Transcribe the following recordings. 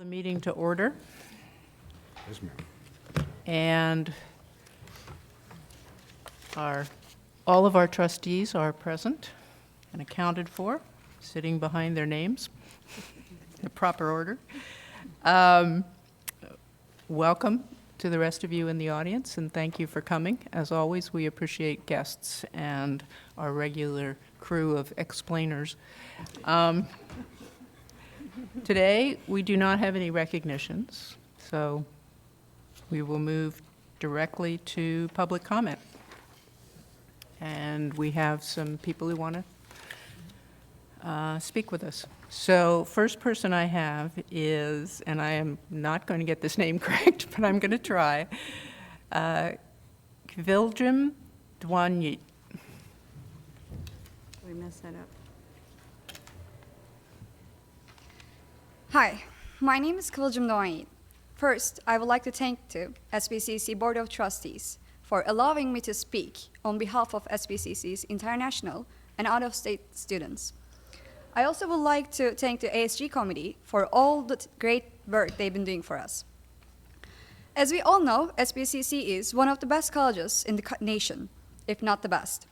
The meeting to order, Yes, ma'am. and all of our trustees are present and accounted for, sitting behind their names in proper order. Welcome to the rest of you in the audience, and thank you for coming. As always, we appreciate guests and our regular crew of explainers. Today, we do not have any recognitions, so we will move directly to public comment. And we have some people who want to speak with us. So first person I have is, and I am not going to get this name correct, but I'm going to try, Kviljim Dwanyi. We messed that up. Hi, my name is Kviljim Dwanyi. First, I would like to thank the SBCC Board of Trustees for allowing me to speak on behalf of SBCC's international and out-of-state students. I also would like to thank the ASG committee for all the great work they've been doing for us. As we all know, SBCC is one of the best colleges in the nation, if not the best.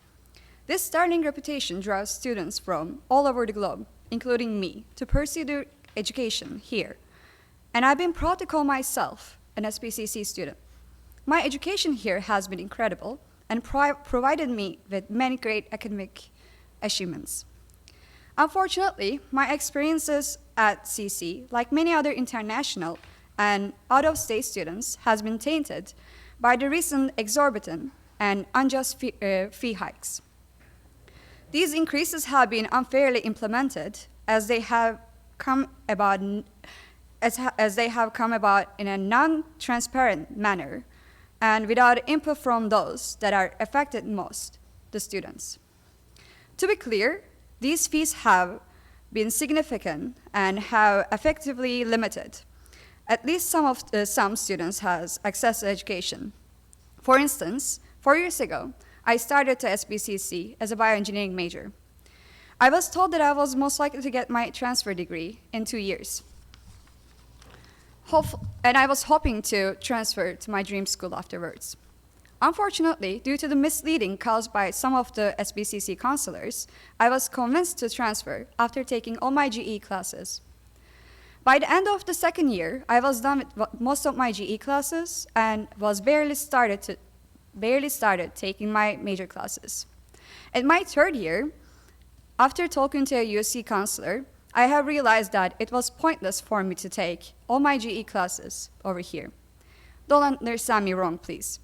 This sterling reputation drives students from all over the globe, including me, to pursue their education here. And I've been proud to call myself an SBCC student. My education here has been incredible and provided me with many great academic achievements. Unfortunately, my experiences at CC, like many other international and out-of-state students, has been tainted by the recent exorbitant and unjust fee hikes. These increases have been unfairly implemented as they have come about in a non-transparent manner and without input from those that are affected most, the students. To be clear, these fees have been significant and have effectively limited at least some students has access to education. For instance, 4 years ago, I started to SBCC as a bioengineering major. I was told that I was most likely to get my transfer degree in 2 years. And I was hoping to transfer to my dream school afterwards. Unfortunately, due to the misleading caused by some of the SBCC counselors, I was convinced to transfer after taking all my GE classes. By the end of the second year, I was done with most of my GE classes and was barely started taking my major classes. In my third year, after talking to a USC counselor, I have realized that it was pointless for me to take all my GE classes over here. Don't understand me wrong, please.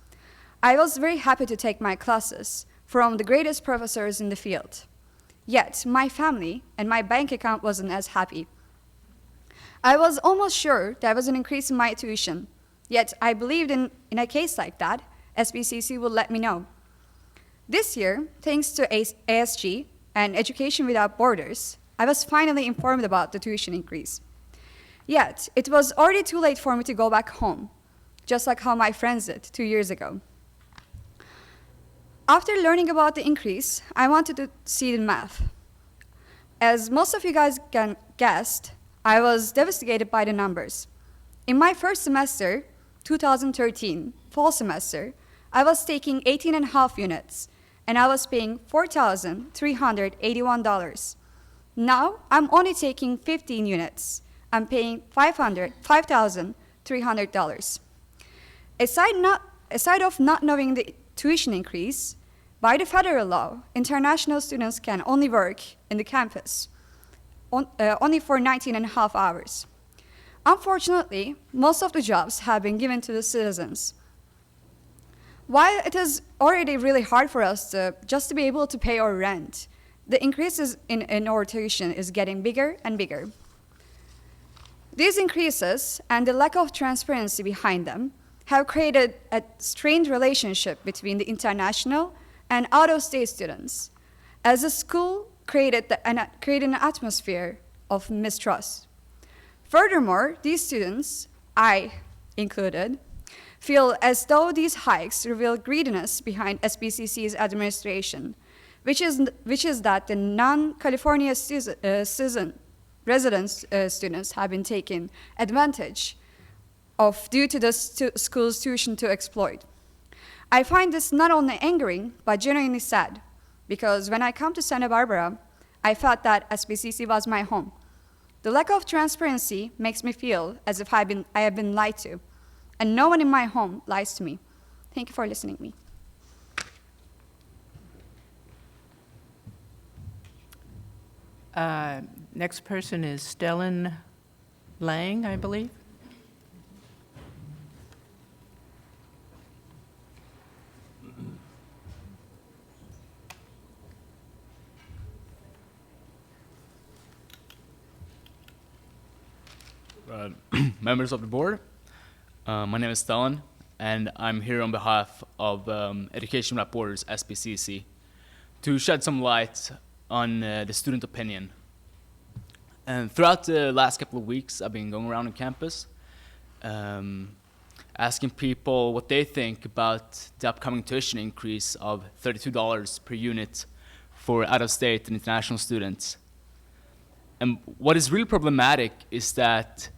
I was very happy to take my classes from the greatest professors in the field. Yet, my family and my bank account wasn't as happy. I was almost sure there was an increase in my tuition, yet I believed in a case like that, SBCC would let me know. This year, thanks to ASG and Education Without Borders, I was finally informed about the tuition increase. Yet, it was already too late for me to go back home, just like how my friends did 2 years ago. After learning about the increase, I wanted to see the math. As most of you guys guessed, I was devastated by the numbers. In my first semester, 2013, fall semester, I was taking 18.5 units, and I was paying $4,381. Now, I'm only taking 15 units. I'm paying $5,300. Aside of not knowing the tuition increase, by the federal law, international students can only work in the campus, only for 19.5 hours. Unfortunately, most of the jobs have been given to the citizens. While it is already really hard for us just to be able to pay our rent, the increases in our tuition is getting bigger and bigger. These increases and the lack of transparency behind them have created a strained relationship between the international and out-of-state students, as the school created an atmosphere of mistrust. Furthermore, these students, I included, feel as though these hikes reveal greediness behind SBCC's administration, which is that the non-California citizen resident students have been taken advantage of due to the school's tuition to exploit. I find this not only angering, but genuinely sad, because when I come to Santa Barbara, I felt that SBCC was my home. The lack of transparency makes me feel as if I have been lied to, and no one in my home lies to me. Thank you for listening to me. Next person is Stellan Lang, I believe. Members of the board, my name is Stellan, and I'm here on behalf of Education Without Borders, SBCC, to shed some light on the student opinion. And throughout the last couple of weeks, I've been going around on campus, asking people what they think about the upcoming tuition increase of $32 per unit for out-of-state and international students. And what is really problematic is that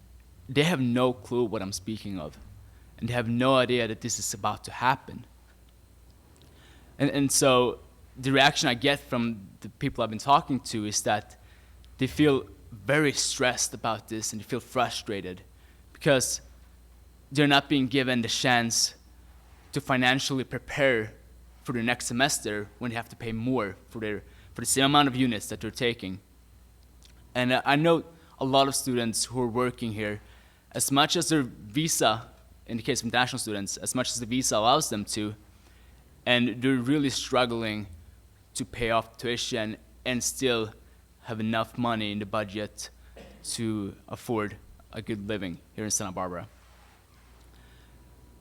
they have no clue what I'm speaking of, and they have no idea that this is about to happen. And so the reaction I get from the people I've been talking to is that they feel very stressed about this and they feel frustrated because they're not being given the chance to financially prepare for their next semester when they have to pay more for the same amount of units that they're taking. And I know a lot of students who are working here, as much as their visa, in the case of international students, as much as the visa allows them to, and they're really struggling to pay off tuition and still have enough money in the budget to afford a good living here in Santa Barbara.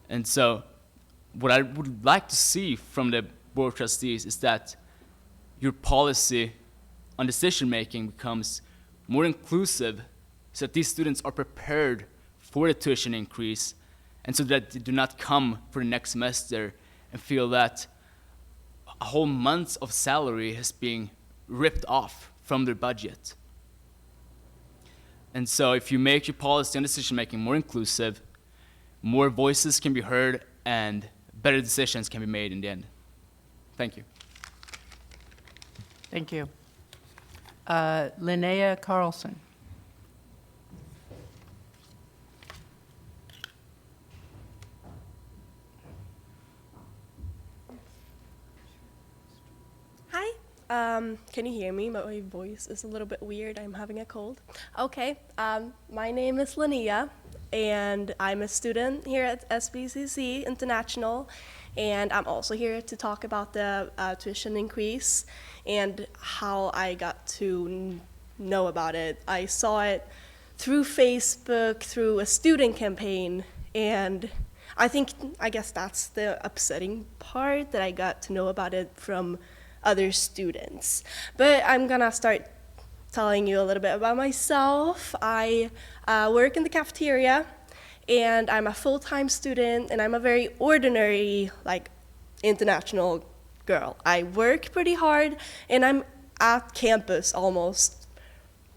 And so what I would like to see from the Board of Trustees is that your policy on decision-making becomes more inclusive so that these students are prepared for the tuition increase and so that they do not come for the next semester and feel that a whole month of salary is being ripped off from their budget. And so if you make your policy and decision-making more inclusive, more voices can be heard and better decisions can be made in the end. Thank you. Thank you. Linnea Carlson. Hi, can you hear me? My voice is a little bit weird. I'm having a cold. Okay, my name is Linnea, and I'm a student here at SBCC International, and I'm also here to talk about the tuition increase and how I got to know about it. I saw it through Facebook, through a student campaign, and I guess that's the upsetting part, that I got to know about it from other students. But I'm gonna start telling you a little bit about myself. I work in the cafeteria, and I'm a full-time student, and I'm a very ordinary, international girl. I work pretty hard, and I'm at campus almost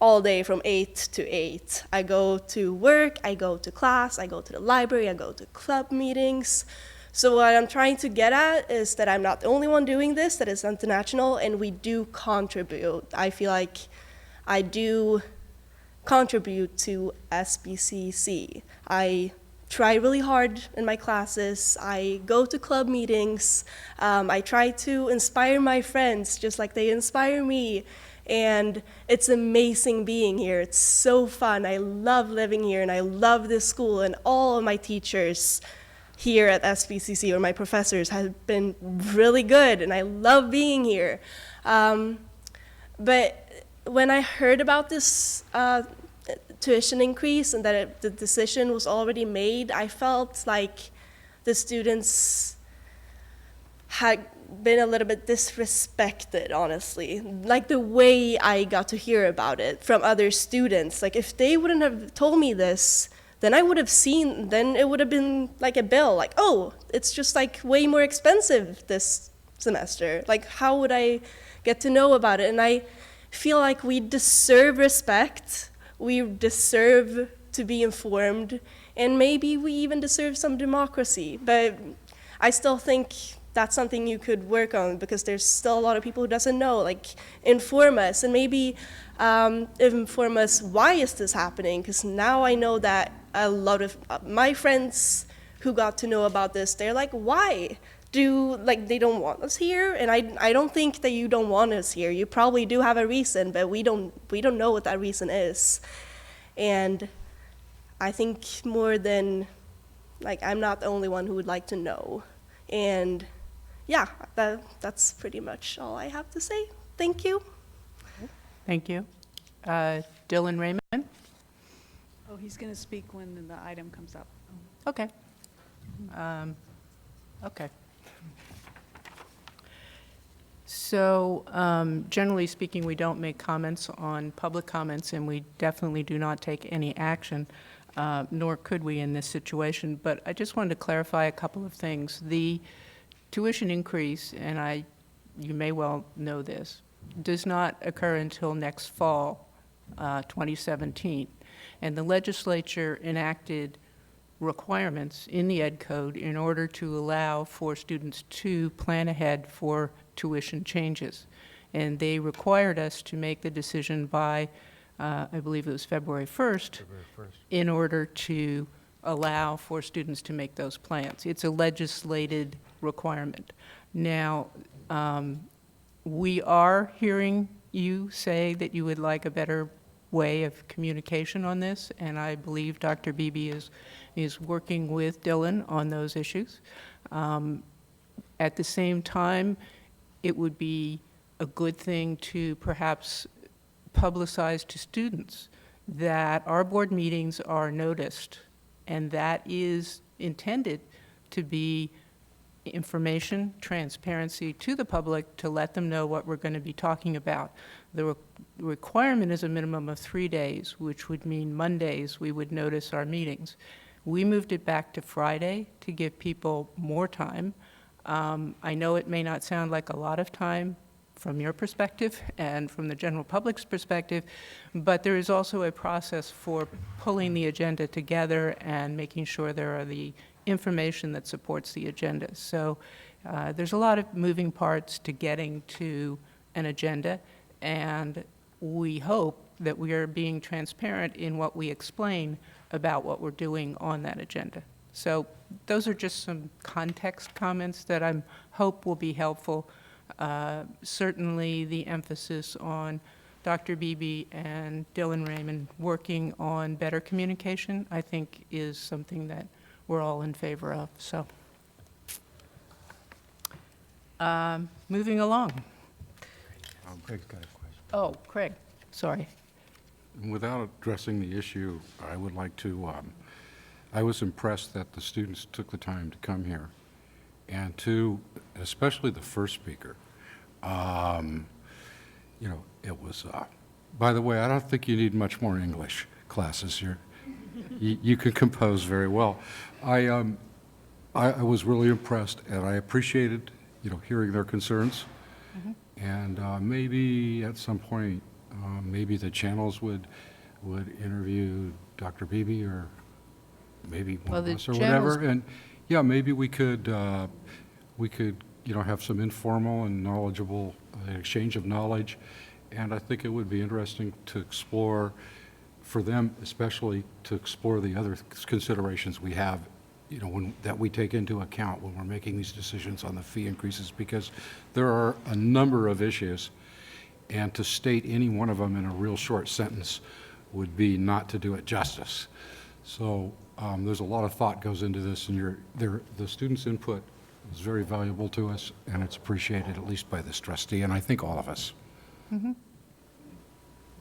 all day from 8 to 8. I go to work, I go to class, I go to the library, I go to club meetings. So what I'm trying to get at is that I'm not the only one doing this, that is international, and we do contribute. I feel like I do contribute to SBCC. I try really hard in my classes. I go to club meetings. I try to inspire my friends just like they inspire me. And it's amazing being here. It's so fun. I love living here, and I love this school, and all of my teachers here at SBCC, or my professors, have been really good, and I love being here. But when I heard about this tuition increase and that the decision was already made, I felt like the students had been a little bit disrespected, honestly. Like the way I got to hear about it from other students. Like if they wouldn't have told me this, then I would have seen, then it would have been like a bill, like, oh, it's just like way more expensive this semester. Like, how would I get to know about it? And I feel like we deserve respect we deserve to be informed, and maybe we even deserve some democracy. But I still think that's something you could work on, because there's still a lot of people who doesn't know. Like, inform us, and maybe inform us, why is this happening? Because now I know that a lot of my friends who got to know about this, they're like, why? They don't want us here? And I don't think that you don't want us here. You probably do have a reason, but we don't know what that reason is. And I think more than, I'm not the only one who would like to know. And yeah, that's pretty much all I have to say. Thank you. Thank you. Dylan Raymond? Oh, he's going to speak when the item comes up. Okay. Okay. So, generally speaking, we don't make comments on public comments, and we definitely do not take any action, nor could we in this situation. But I just wanted to clarify a couple of things. The tuition increase, and you may well know this, does not occur until next fall, 2017. And the legislature enacted requirements in the Ed Code in order to allow for students to plan ahead for tuition changes. And they required us to make the decision by, I believe it was February 1st, in order to allow for students to make those plans. It's a legislated requirement. Now, we are hearing you say that you would like a better way of communication on this, and I believe Dr. Beebe is working with Dylan on those issues. At the same time, it would be a good thing to perhaps publicize to students that our board meetings are noticed, and that is intended to be information, transparency to the public, to let them know what we're going to be talking about. The requirement is a minimum of 3 days, which would mean Mondays we would notice our meetings. We moved it back to Friday to give people more time. I know it may not sound like a lot of time from your perspective and from the general public's perspective, but there is also a process for pulling the agenda together and making sure there are the information that supports the agenda. So there's a lot of moving parts to getting to an agenda, and we hope that we are being transparent in what we explain about what we're doing on that agenda. So those are just some context comments that I hope will be helpful. Certainly the emphasis on Dr. Beebe and Dylan Raymond working on better communication, I think, is something that we're all in favor of. So, moving along. Craig's got a question. Oh, Craig, sorry. Without addressing the issue, I would like to, I was impressed that the students took the time to come here, and especially the first speaker. It was, by the way, I don't think you need much more English classes here. You can compose very well. I was really impressed, and I appreciated, hearing their concerns. Mm-hmm. And maybe at some point, maybe the channels would interview Dr. Beebe, or maybe one of us or whatever. And yeah, maybe we could have some informal and knowledgeable exchange of knowledge. And I think it would be interesting to explore, for them especially, to explore the other considerations we have, that we take into account when we're making these decisions on the fee increases, because there are a number of issues, and to state any one of them in a real short sentence would be not to do it justice. So there's a lot of thought goes into this, and the students' input is very valuable to us, and it's appreciated, at least by this trustee, and I think all of us. Mm-hmm.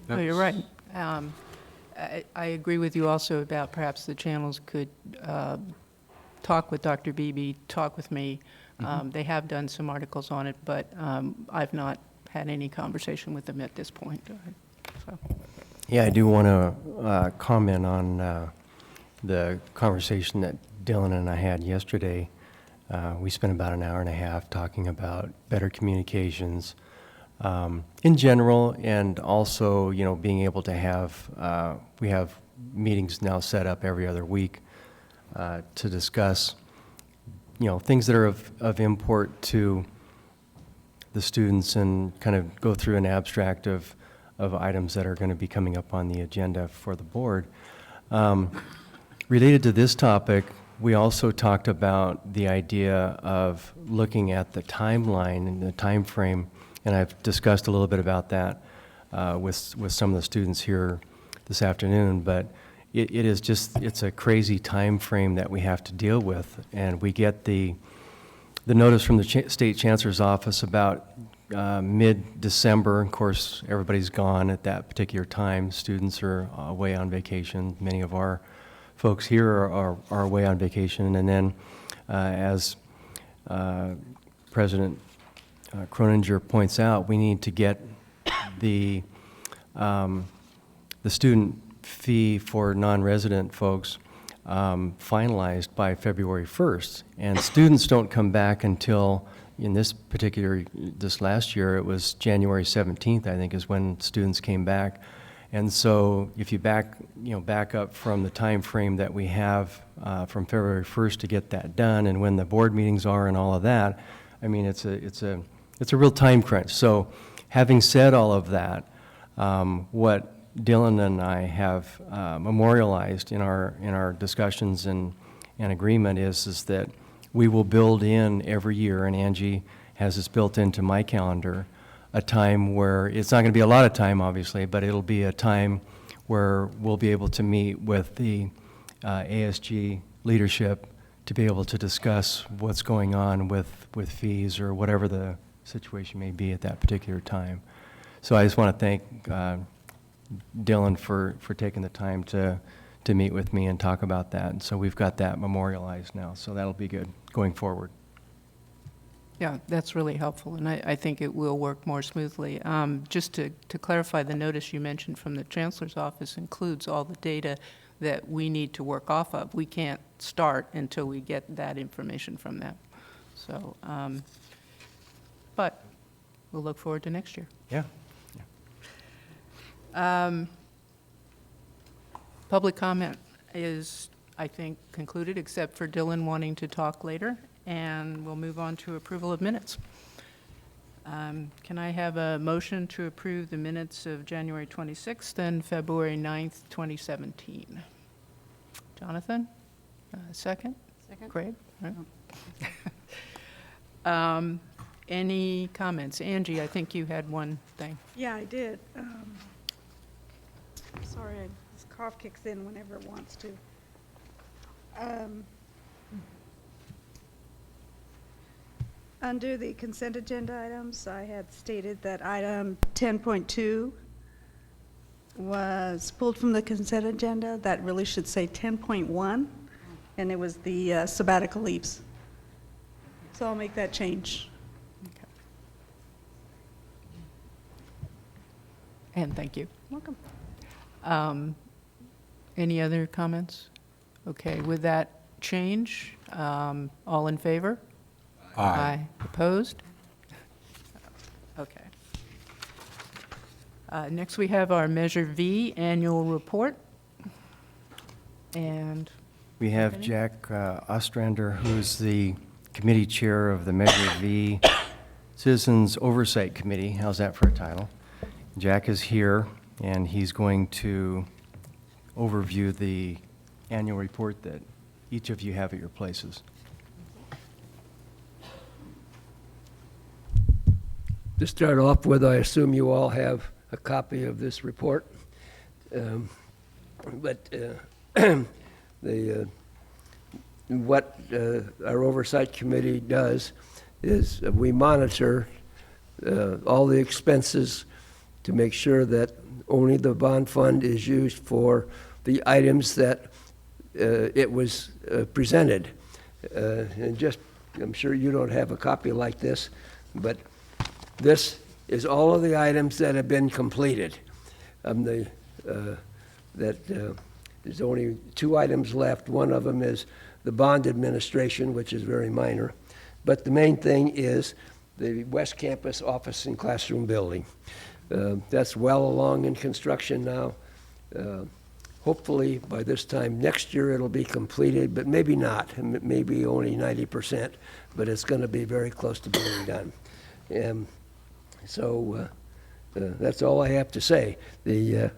Oh, you're right. I agree with you also about perhaps the channels could talk with Dr. Beebe, talk with me. They have done some articles on it, but I've not had any conversation with them at this point. So. Yeah, I do want to comment on the conversation that Dylan and I had yesterday. We spent about an hour and a half talking about better communications, in general, and also, you know, being able to have, we have meetings now set up every other week to discuss, you know, things that are of import to the students and kind of go through an abstract of items that are going to be coming up on the agenda for the board. Related to this topic, we also talked about the idea of looking at the timeline and the time frame, and I've discussed a little bit about that with some of the students here this afternoon, but it is just, it's a crazy time frame that we have to deal with, and we get the notice from the State Chancellor's office about mid-December. Of course, everybody's gone at that particular time. Students are away on vacation. Many of our folks here are away on vacation. And then, as President Croninger points out, we need to get the student fee for non-resident folks finalized by February 1st. And students don't come back until, in this last year, it was January 17th, I think, is when students came back. And so if you back up from the time frame that we have from February 1st to get that done, and when the board meetings are and all of that, I mean, it's a real time crunch. So having said all of that, what Dylan and I have memorialized in our discussions and agreement is that we will build in every year, and Angie has this built into my calendar, a time where it's not going to be a lot of time, obviously, but it'll be a time where we'll be able to meet with the ASG leadership to be able to discuss what's going on with fees or whatever the situation may be at that particular time. So I just want to thank Dylan for taking the time to meet with me and talk about that. And so we've got that memorialized now, so that'll be good going forward. Yeah, that's really helpful, and I think it will work more smoothly. Just to clarify, the notice you mentioned from the Chancellor's office includes all the data that we need to work off of. We can't start until we get that information from them. So, but we'll look forward to next year. Yeah. Public comment is, I think, concluded, except for Dylan wanting to talk later, and we'll move on to approval of minutes. Can I have a motion to approve the minutes of January 26th and February 9th, 2017? Jonathan? Second? Second. Craig? All right. Any comments? Angie, I think you had one thing. Yeah, I did. Sorry, this cough kicks in whenever it wants to. Under the consent agenda items, I had stated that item 10.2 was pulled from the consent agenda. That really should say 10.1, and it was the sabbatical leaves. So I'll make that change. And thank you. Welcome. Any other comments? Okay, with that change, all in favor? Aye. Opposed? Okay. Next, we have our Measure V annual report. And We have Jack Ostrander, who's the committee chair of the Measure V Citizens Oversight Committee. How's that for a title? Jack is here, and he's going to overview the annual report that each of you have at your places. To start off with, I assume you all have a copy of this report. What our oversight committee does is we monitor all the expenses to make sure that only the bond fund is used for the items that it was presented. And just, I'm sure you don't have a copy like this, but this is all of the items that have been completed. There's only 2 items left. One of them is the bond administration, which is very minor. But the main thing is the West Campus office and classroom building. That's well along in construction now. Hopefully, by this time next year, it'll be completed, but maybe not, maybe only 90%, but it's going to be very close to being done. So that's all I have to say. The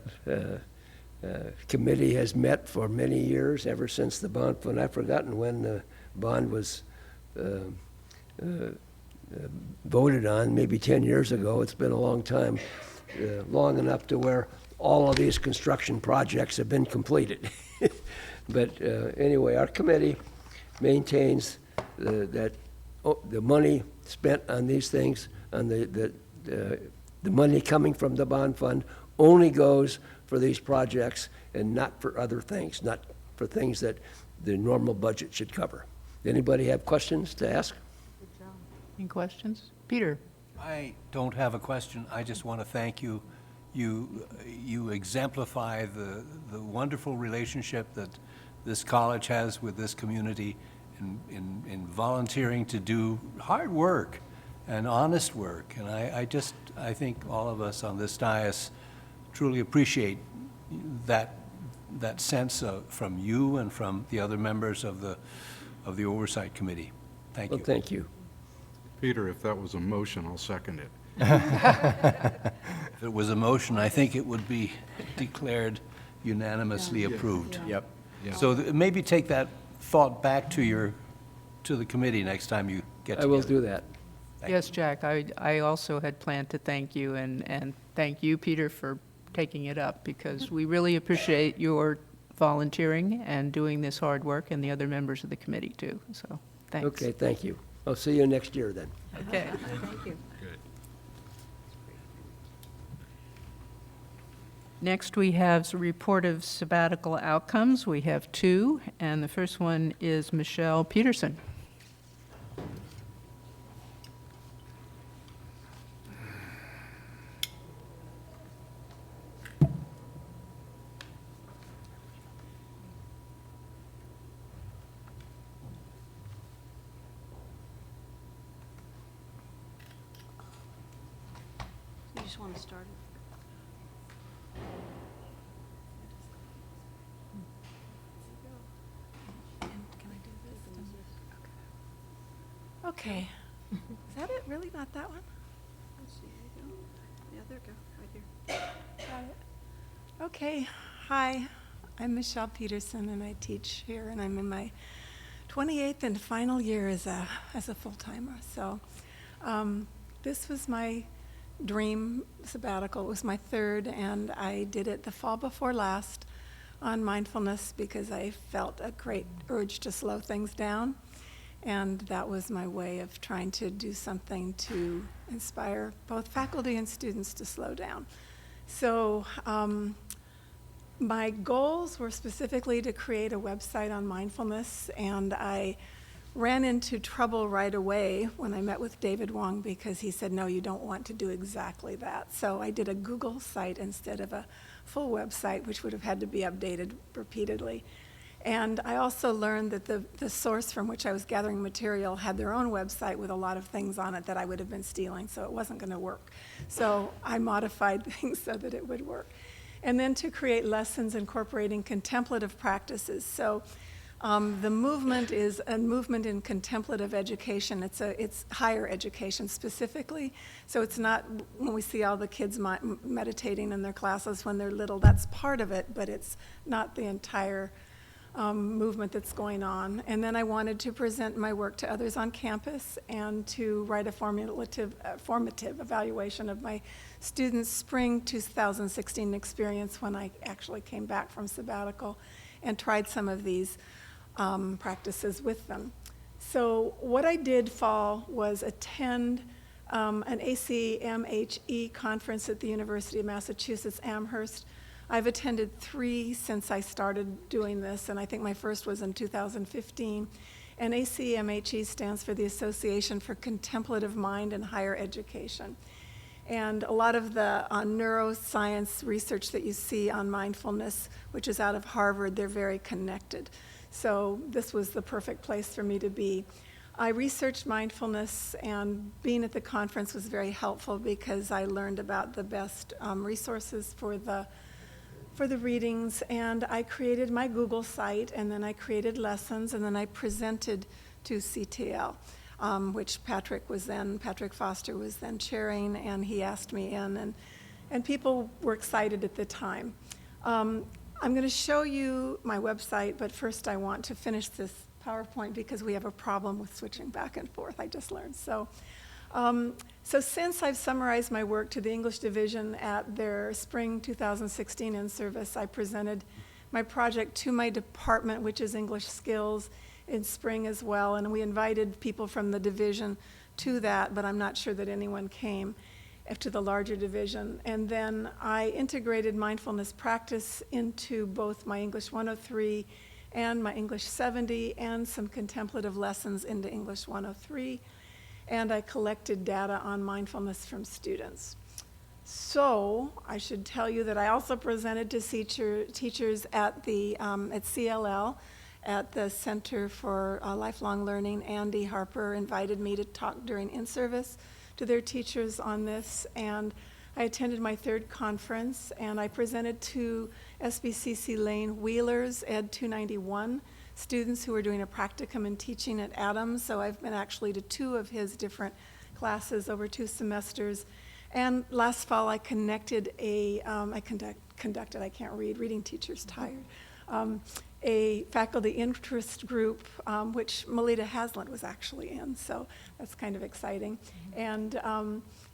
committee has met for many years, ever since the bond fund. I've forgotten when the bond was voted on, maybe 10 years ago. It's been a long time, long enough to where all of these construction projects have been completed. But anyway, our committee maintains that the money spent on these things, on the money coming from the bond fund, only goes for these projects and not for other things, not for things that the normal budget should cover. Anybody have questions to ask? Any questions? Peter? I don't have a question. I just want to thank you. You exemplify the wonderful relationship that this college has with this community in volunteering to do hard work and honest work. And I think all of us on this dais truly appreciate that sense from you and from the other members of the Oversight Committee. Thank you. Well, thank you. Peter, if that was a motion, I'll second it. If it was a motion, I think it would be declared unanimously approved. Yep. Yeah. So maybe take that thought back to the committee next time you get I together. will do that. Yes, Jack, I also had planned to thank you, and thank you, Peter, for taking it up, because we really appreciate your volunteering and doing this hard work, and the other members of the committee, too. So, thanks. Okay, thank you. I'll see you next year then. Okay. Thank you. Good. Next, we have a report of sabbatical outcomes. We have two, and the first one is Michelle Peterson. You just want to start it? Okay. Is that it? Really? Not that one? Yeah, there you go, right here. Got it. Okay. Hi, I'm Michelle Peterson, and I teach here, and I'm in my 28th and final year as a full-timer. So this was my dream sabbatical. It was my third, and I did it the fall before last on mindfulness because I felt a great urge to slow things down. And that was my way of trying to do something to inspire both faculty and students to slow down. So my goals were specifically to create a website on mindfulness, and I ran into trouble right away when I met with David Wong because he said, no, you don't want to do exactly that. So I did a Google site instead of a full website, which would have had to be updated repeatedly. And I also learned that the source from which I was gathering material had their own website with a lot of things on it that I would have been stealing, so it wasn't going to work. So I modified things so that it would work. And then to create lessons incorporating contemplative practices. So the movement is a movement in contemplative education. It's higher education specifically. So it's not when we see all the kids meditating in their classes when they're little, that's part of it, but it's not the entire movement that's going on. And then I wanted to present my work to others on campus and to write a formative evaluation of my students' spring 2016 experience when I actually came back from sabbatical and tried some of these practices with them. So what I did fall was attend an ACMHE conference at the University of Massachusetts Amherst. I've attended 3 since I started doing this, and I think my first was in 2015. And ACMHE stands for the Association for Contemplative Mind in Higher Education. And a lot of the neuroscience research that you see on mindfulness, which is out of Harvard, they're very connected. So this was the perfect place for me to be. I researched mindfulness, and being at the conference was very helpful because I learned about the best resources for the readings, and I created my Google site, and then I created lessons, and then I presented to CTL, which Patrick Foster was then chairing, and he asked me in, and people were excited at the time. I'm going to show you my website, but first I want to finish this PowerPoint because we have a problem with switching back and forth, I just learned. So since I've summarized my work to the English division at their spring 2016 in-service, I presented my project to my department, which is English Skills, in spring as well, and we invited people from the division to that, but I'm not sure that anyone came to the larger division. And then I integrated mindfulness practice into both my English 103 and my English 70 and some contemplative lessons into English 103. And I collected data on mindfulness from students. So I should tell you that I also presented to teachers at CLL, at the Center for Lifelong Learning. Andy Harper invited me to talk during in-service to their teachers on this, and I attended my third conference, and I presented to SBCC Lane Wheeler's Ed 291 students who were doing a practicum in teaching at Adams, so I've been actually to 2 of his different classes over 2 semesters. And last fall I conducted I can't read, reading teacher's tired, a faculty interest group, which Melita Haslant was actually in, so that's kind of exciting. And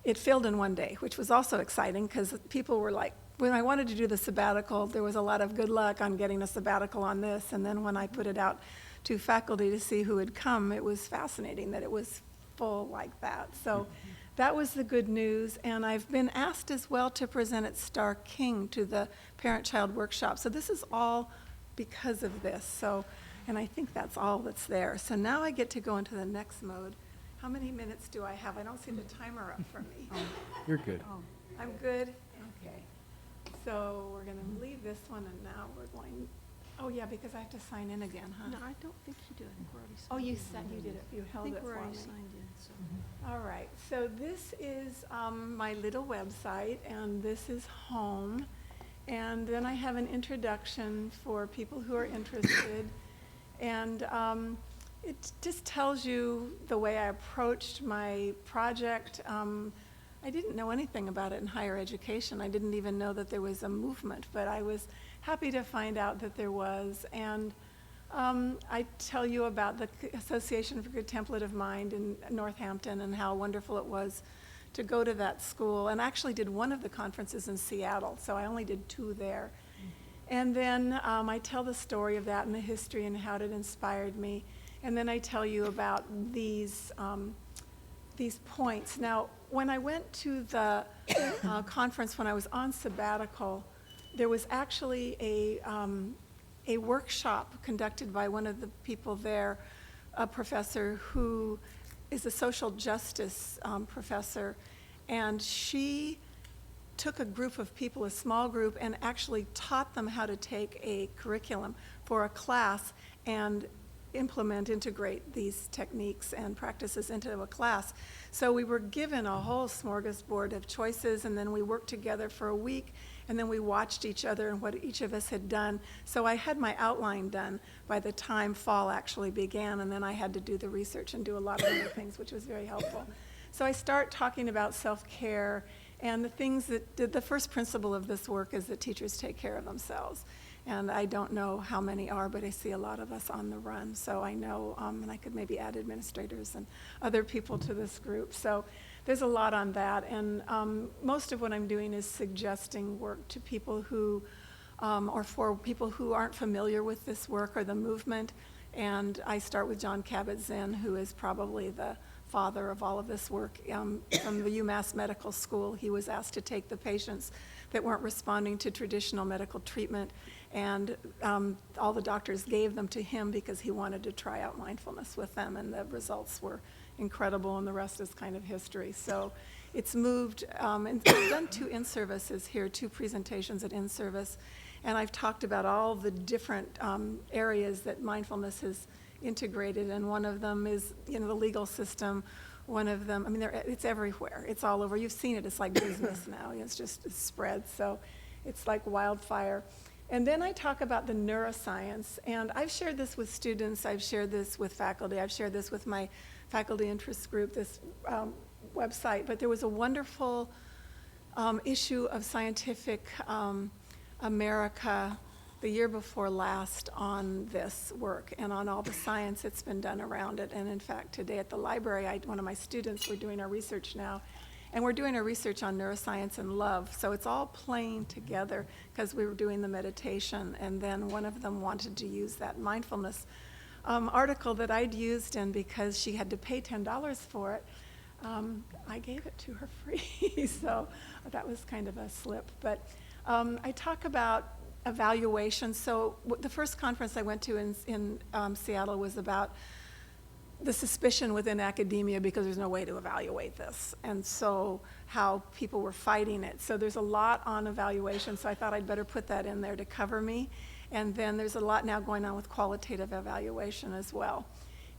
it filled in one day, which was also exciting because people were like, when I wanted to do the sabbatical, there was a lot of good luck on getting a sabbatical on this, and then when I put it out to faculty to see who would come, it was fascinating that it was full like that. So that was the good news, and I've been asked as well to present at Star King to the parent-child workshop. So this is all because of this, so, and I think that's all that's there. So now I get to go into the next mode. How many minutes do I have? I don't see the timer up for me. You're good. I'm good? Okay. So we're going to leave this one, and now we're going, oh yeah, because I have to sign in again, huh? No, I don't think you do. I think we're already signed Oh, you in. said you did it, you I held think it we're for already me. signed in, so. All right, so this is my little website, and this is home. And then I have an introduction for people who are interested. And it just tells you the way I approached my project. I didn't know anything about it in higher education. I didn't even know that there was a movement, but I was happy to find out that there was. And I tell you about the Association for Contemplative Mind in Northampton and how wonderful it was to go to that school, and actually did one of the conferences in Seattle, so I only did 2 there. And then I tell the story of that and the history and how it inspired me. And then I tell you about these points. Now, when I went to the conference when I was on sabbatical, there was actually a workshop conducted by one of the people there, a professor who is a social justice professor, and she took a group of people, a small group, and actually taught them how to take a curriculum for a class and integrate these techniques and practices into a class. So we were given a whole smorgasbord of choices, and then we worked together for a week, and then we watched each other and what each of us had done. So I had my outline done by the time fall actually began, and then I had to do the research and do a lot of other things, which was very helpful. So I start talking about self-care, and the things that the first principle of this work is that teachers take care of themselves. And I don't know how many are, but I see a lot of us on the run. So I know, and I could maybe add administrators and other people to this group. So there's a lot on that. And most of what I'm doing is suggesting work to people who, or for people who aren't familiar with this work or the movement. And I start with John Kabat-Zinn, who is probably the father of all of this work. From the UMass Medical School, he was asked to take the patients that weren't responding to traditional medical treatment, and all the doctors gave them to him because he wanted to try out mindfulness with them, and the results were incredible, and the rest is kind of history. So it's moved, and I've done 2 in-services here, 2 presentations at in-service, and I've talked about all the different areas that mindfulness has integrated, and one of them is, the legal system. One of them, I mean, it's everywhere. It's all over. You've seen it. It's like business now. It's spread. So it's like wildfire. And then I talk about the neuroscience. And I've shared this with students. I've shared this with faculty. I've shared this with my faculty interest group, this website. But there was a wonderful issue of Scientific America the year before last on this work and on all the science that's been done around it. And in fact, today at the library, one of my students, we're doing our research now, and we're doing our research on neuroscience and love. So it's all playing together because we were doing the meditation, and then one of them wanted to use that mindfulness article that I'd used, and because she had to pay $10 for it, I gave it to her free. So that was kind of a slip. But I talk about evaluation. So the first conference I went to in Seattle was about the suspicion within academia because there's no way to evaluate this, and so how people were fighting it. So there's a lot on evaluation, so I thought I'd better put that in there to cover me. And then there's a lot now going on with qualitative evaluation as well.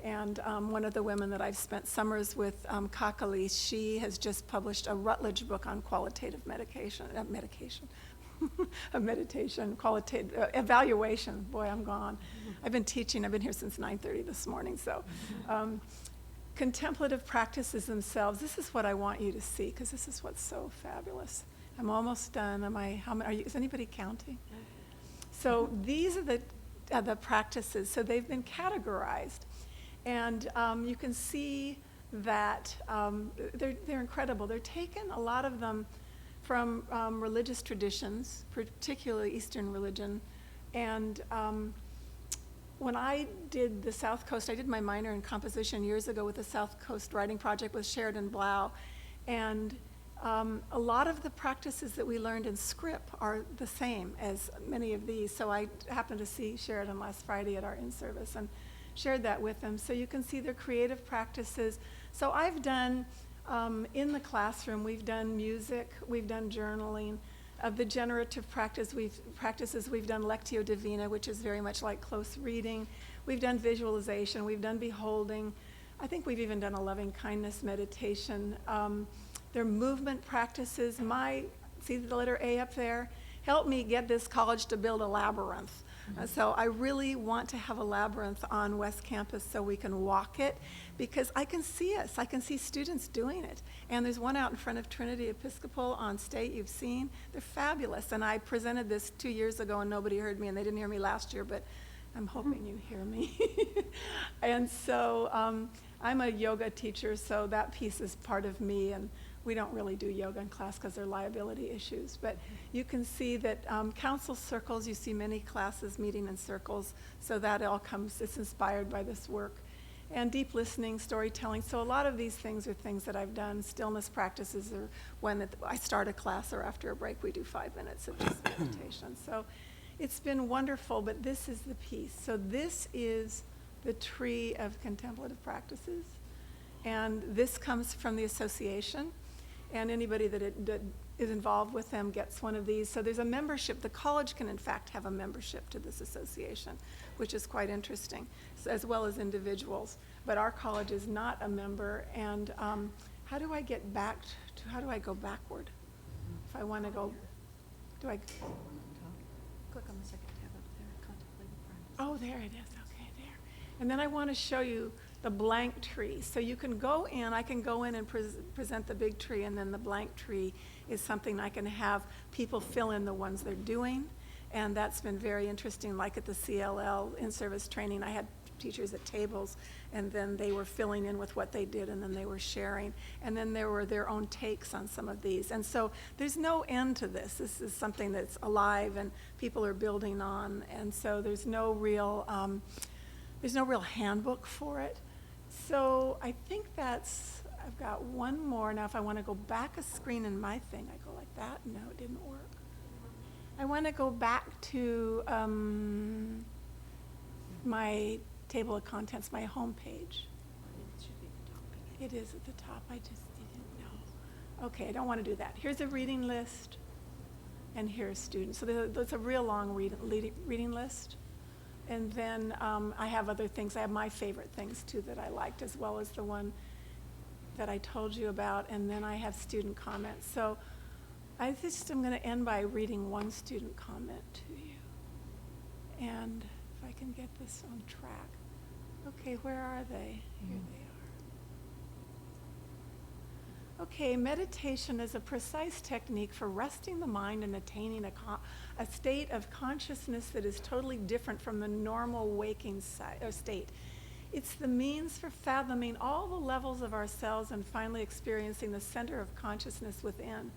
And one of the women that I've spent summers with, Kakali, she has just published a Routledge book on qualitative meditation, qualitative evaluation. Boy, I'm gone. I've been teaching. I've been here since 9:30 this morning. So, contemplative practices themselves. This is what I want you to see because this is what's so fabulous. I'm almost done. Is anybody counting? So these are the practices. So they've been categorized, and you can see that they're incredible. They're taken, a lot of them, from religious traditions, particularly Eastern religion. And when I did the South Coast, I did my minor in composition years ago with the South Coast Writing Project with Sheridan Blau. And a lot of the practices that we learned in script are the same as many of these. So I happened to see Sheridan last Friday at our in-service and shared that with them. So you can see their creative practices. So I've done in the classroom, we've done music, we've done journaling. Of the generative practices, we've done Lectio Divina, which is very much like close reading. We've done visualization, we've done beholding. I think we've even done a loving kindness meditation. Their movement practices, see the letter A up there? Help me get this college to build a labyrinth. So I really want to have a labyrinth on West Campus so we can walk it, because I can see us. I can see students doing it. And there's one out in front of Trinity Episcopal on State you've seen. They're fabulous. And I presented this 2 years ago and nobody heard me, and they didn't hear me last year, but I'm hoping you hear me. And so I'm a yoga teacher, so that piece is part of me, and we don't really do yoga in class because there are liability issues. But you can see that council circles, you see many classes meeting in circles, so that all comes, it's inspired by this work. And deep listening, storytelling. So a lot of these things are things that I've done. Stillness practices are when I start a class or after a break we do 5 minutes of just meditation. So it's been wonderful, but this is the piece. So this is the tree of contemplative practices. And this comes from the association. And anybody that is involved with them gets one of these. So there's a membership. The college can, in fact, have a membership to this association, which is quite interesting, as well as individuals. But our college is not a member. And how do I get back to, how do I go backward? If I want to go, do I? Click on the second tab up there, contemplative practice. Oh, there it is. Okay, there. And then I want to show you the blank tree. So you can go in, I can go in and present the big tree, and then the blank tree is something I can have people fill in the ones they're doing. And that's been very interesting. Like at the CLL in-service training, I had teachers at tables, and then they were filling in with what they did, and then they were sharing. And then there were their own takes on some of these. And so there's no end to this. This is something that's alive and people are building on. And so there's no real handbook for it. So I think I've got one more. Now if I want to go back a screen in my thing, I go like that. No, it didn't work. I want to go back to my table of contents, my home page. It should be at the top. It is at the top. I just didn't know. Okay, I don't want to do that. Here's a reading list, and here's students. So there's a real long reading list. And then I have other things. I have my favorite things too that I liked, as well as the one that I told you about. And then I have student comments. So I just am going to end by reading one student comment to you. And if I can get this on track. Okay, where are they? Here they are. Okay, meditation is a precise technique for resting the mind and attaining a state of consciousness that is totally different from the normal waking state. It's the means for fathoming all the levels of ourselves and finally experiencing the center of consciousness within.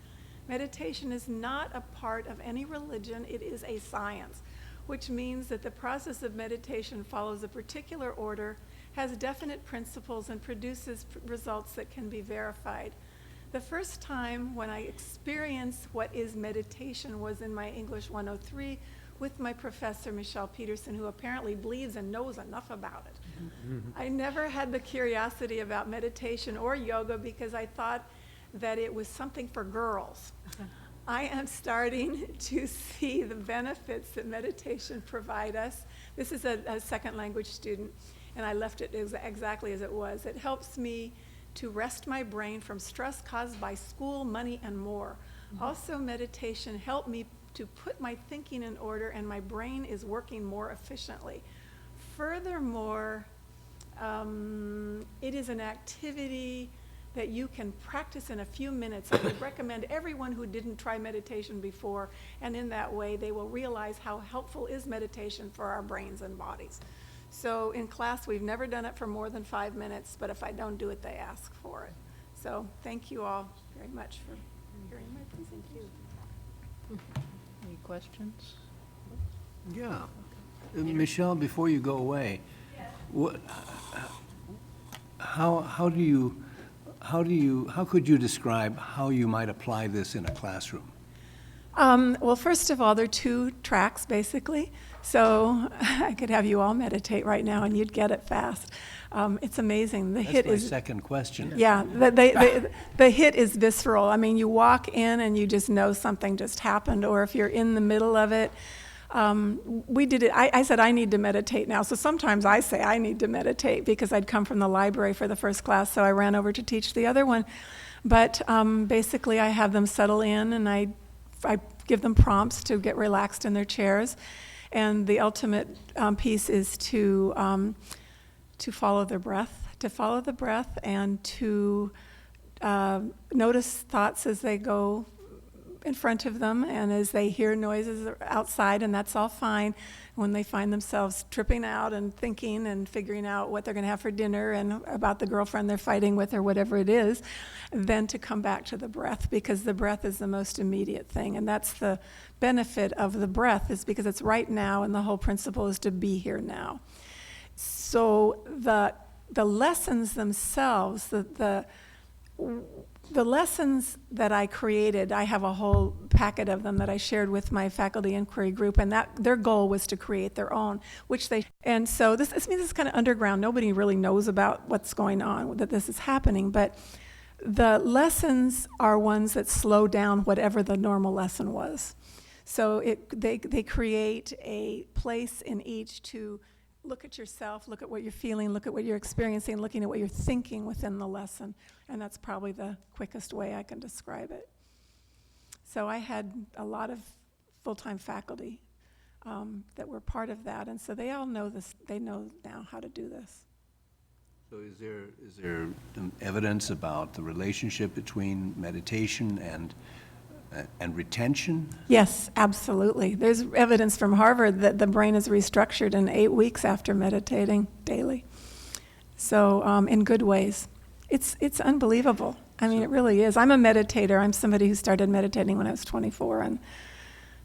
Meditation is not a part of any religion, it is a science, which means that the process of meditation follows a particular order, has definite principles, and produces results that can be verified. The first time when I experienced what is meditation was in my English 103 with my professor, Michelle Peterson, who apparently believes and knows enough about it. I never had the curiosity about meditation or yoga because I thought that it was something for girls. I am starting to see the benefits that meditation provide us. This is a second language student, and I left it exactly as it was. It helps me to rest my brain from stress caused by school, money, and more. Also, meditation helped me to put my thinking in order, and my brain is working more efficiently. Furthermore, it is an activity that you can practice in a few minutes. I would recommend everyone who didn't try meditation before, and in that way they will realize how helpful is meditation for our brains and bodies. So in class, we've never done it for more than 5 minutes, but if I don't do it, they ask for it. So thank you all very much for hearing my presentation. Any questions? Yeah. Michelle, before you go away, how could you describe how you might apply this in a classroom? Well, first of all, there are 2 tracks, basically. So I could have you all meditate right now, and you'd get it fast. It's amazing. That's my second question. Yeah, the hit is visceral. I mean, you walk in and you just know something just happened, or if you're in the middle of it. We did it. I said I need to meditate now. So sometimes I say I need to meditate because I'd come from the library for the first class, so I ran over to teach the other one. But basically, I have them settle in, and I give them prompts to get relaxed in their chairs. And the ultimate piece is to follow their breath, and to notice thoughts as they go in front of them and as they hear noises outside, and that's all fine. When they find themselves tripping out and thinking and figuring out what they're going to have for dinner and about the girlfriend they're fighting with or whatever it is, then to come back to the breath, because the breath is the most immediate thing. And that's the benefit of the breath, is because it's right now, and the whole principle is to be here now. So the lessons themselves, the lessons that I created, I have a whole packet of them that I shared with my faculty inquiry group, and that their goal was to create their own, and so this means it's kind of underground. Nobody really knows about what's going on, that this is happening, but the lessons are ones that slow down whatever the normal lesson was. So they create a place in each to look at yourself, look at what you're feeling, look at what you're experiencing, looking at what you're thinking within the lesson. And that's probably the quickest way I can describe it. So I had a lot of full-time faculty that were part of that. And so they all know this. They know now how to do this. So is there evidence about the relationship between meditation and retention? Yes, absolutely. There's evidence from Harvard that the brain is restructured in 8 weeks after meditating daily. So in good ways. It's unbelievable. I mean, it really is. I'm a meditator. I'm somebody who started meditating when I was 24, and